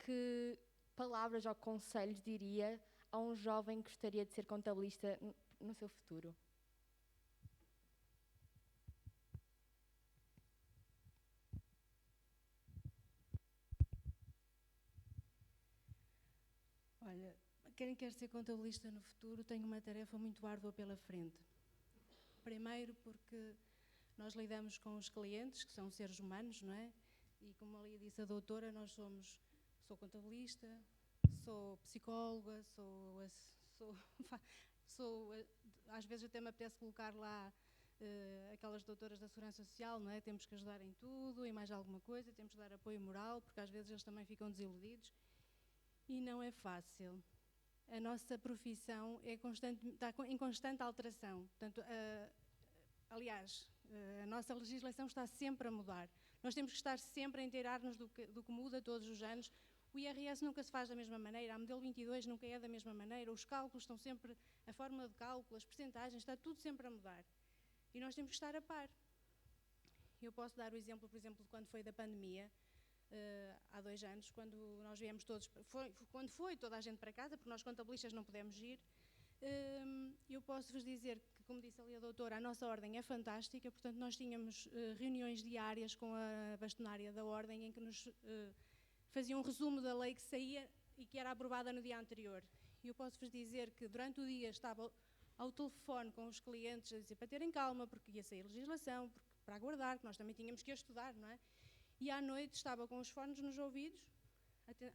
Que palavras ou conselhos diria a um jovem que gostaria de ser contabilista no seu futuro? Olha, quem quer ser contabilista no futuro tem uma tarefa muito árdua pela frente. Primeiro porque nós lidamos com os clientes, que são seres humanos, não é? E como ali disse a doutora, sou contabilista, sou psicóloga, às vezes até me apetece colocar lá aquelas doutoras da Segurança Social, não é? Temos que ajudar em tudo e mais alguma coisa, temos que dar apoio moral, porque às vezes eles também ficam desiludidos. E não é fácil. A nossa profissão está em constante alteração. Portanto, aliás, a nossa legislação está sempre a mudar. Nós temos que estar sempre a inteirar-nos do que muda todos os anos. O IRS nunca se faz da mesma maneira, a modelo 22 nunca é da mesma maneira, os cálculos estão sempre, a fórmula de cálculo, as percentagens, está tudo sempre a mudar. E nós temos que estar a par. Eu posso dar o exemplo, por exemplo, de quando foi da pandemia, há 2 anos, quando nós viemos todos, quando foi toda a gente para casa, porque nós contabilistas não pudemos ir. Eu posso-vos dizer que, como disse ali a doutora, a nossa ordem é fantástica, portanto nós tínhamos reuniões diárias com a bastonária da ordem em que nos fazia um resumo da lei que saía e que era aprovada no dia anterior. E eu posso-vos dizer que durante o dia estava ao telefone com os clientes a dizer para terem calma, porque ia sair legislação, para aguardar, que nós também tínhamos que estudar, não é? E à noite estava com os fones nos ouvidos,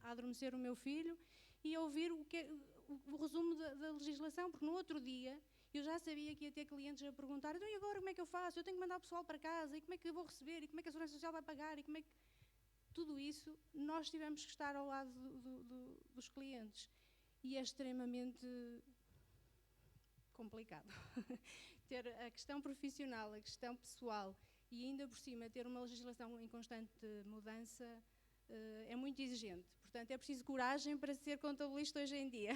a adormecer o meu filho e a ouvir o resumo da legislação, porque no outro dia eu já sabia que ia ter clientes a perguntar: então e agora como é que eu faço? Eu tenho que mandar o pessoal para casa, e como é que eu vou receber? E como é que a Segurança Social vai pagar? E como é que... Tudo isso, nós tivemos que estar ao lado dos clientes. E é extremamente complicado. Ter a questão profissional, a questão pessoal e ainda por cima ter uma legislação em constante mudança é muito exigente. Portanto, é preciso coragem para ser contabilista hoje em dia.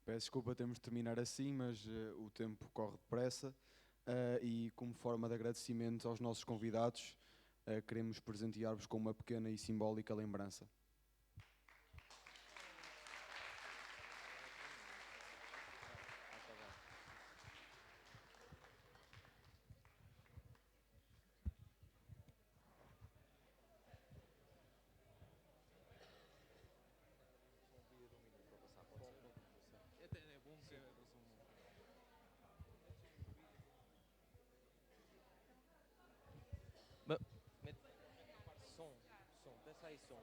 Peço desculpa, temos de terminar assim, mas o tempo corre depressa. e como forma de agradecimento aos nossos convidados, queremos presentear-vos com uma pequena e simbólica lembrança.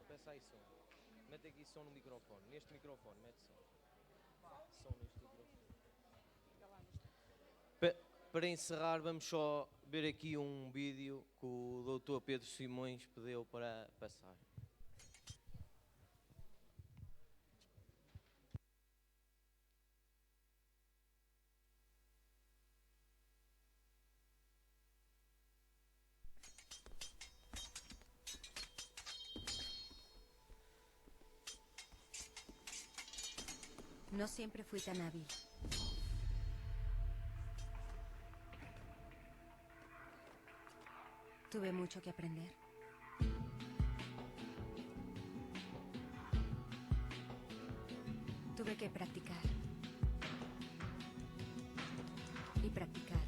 Peça aí som. Mete aqui som no microfone. Neste microfone, mete som. Som neste microfone. Para encerrar, vamos só ver aqui um vídeo que o Dr. Pedro Simões pediu para passar. No siempre fui tan hábil. Tuve mucho que aprender. Tuve que practicar. Y practicar.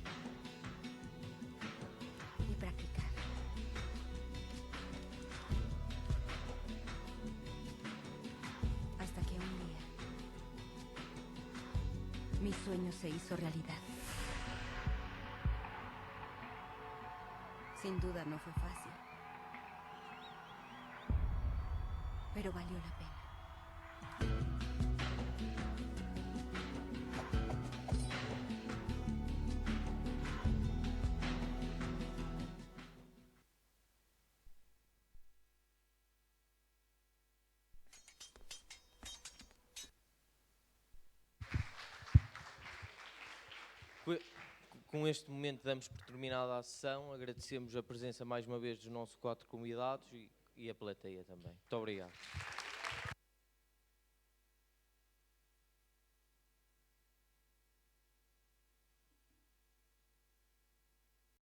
Y practicar. Hasta que un día mi sueño se hizo realidad. Sin duda no fue fácil, pero valió la pena. Com este momento damos por terminada a sessão, agradecemos a presença mais uma vez dos nossos 4 convidados e a plateia também. Muito obrigado.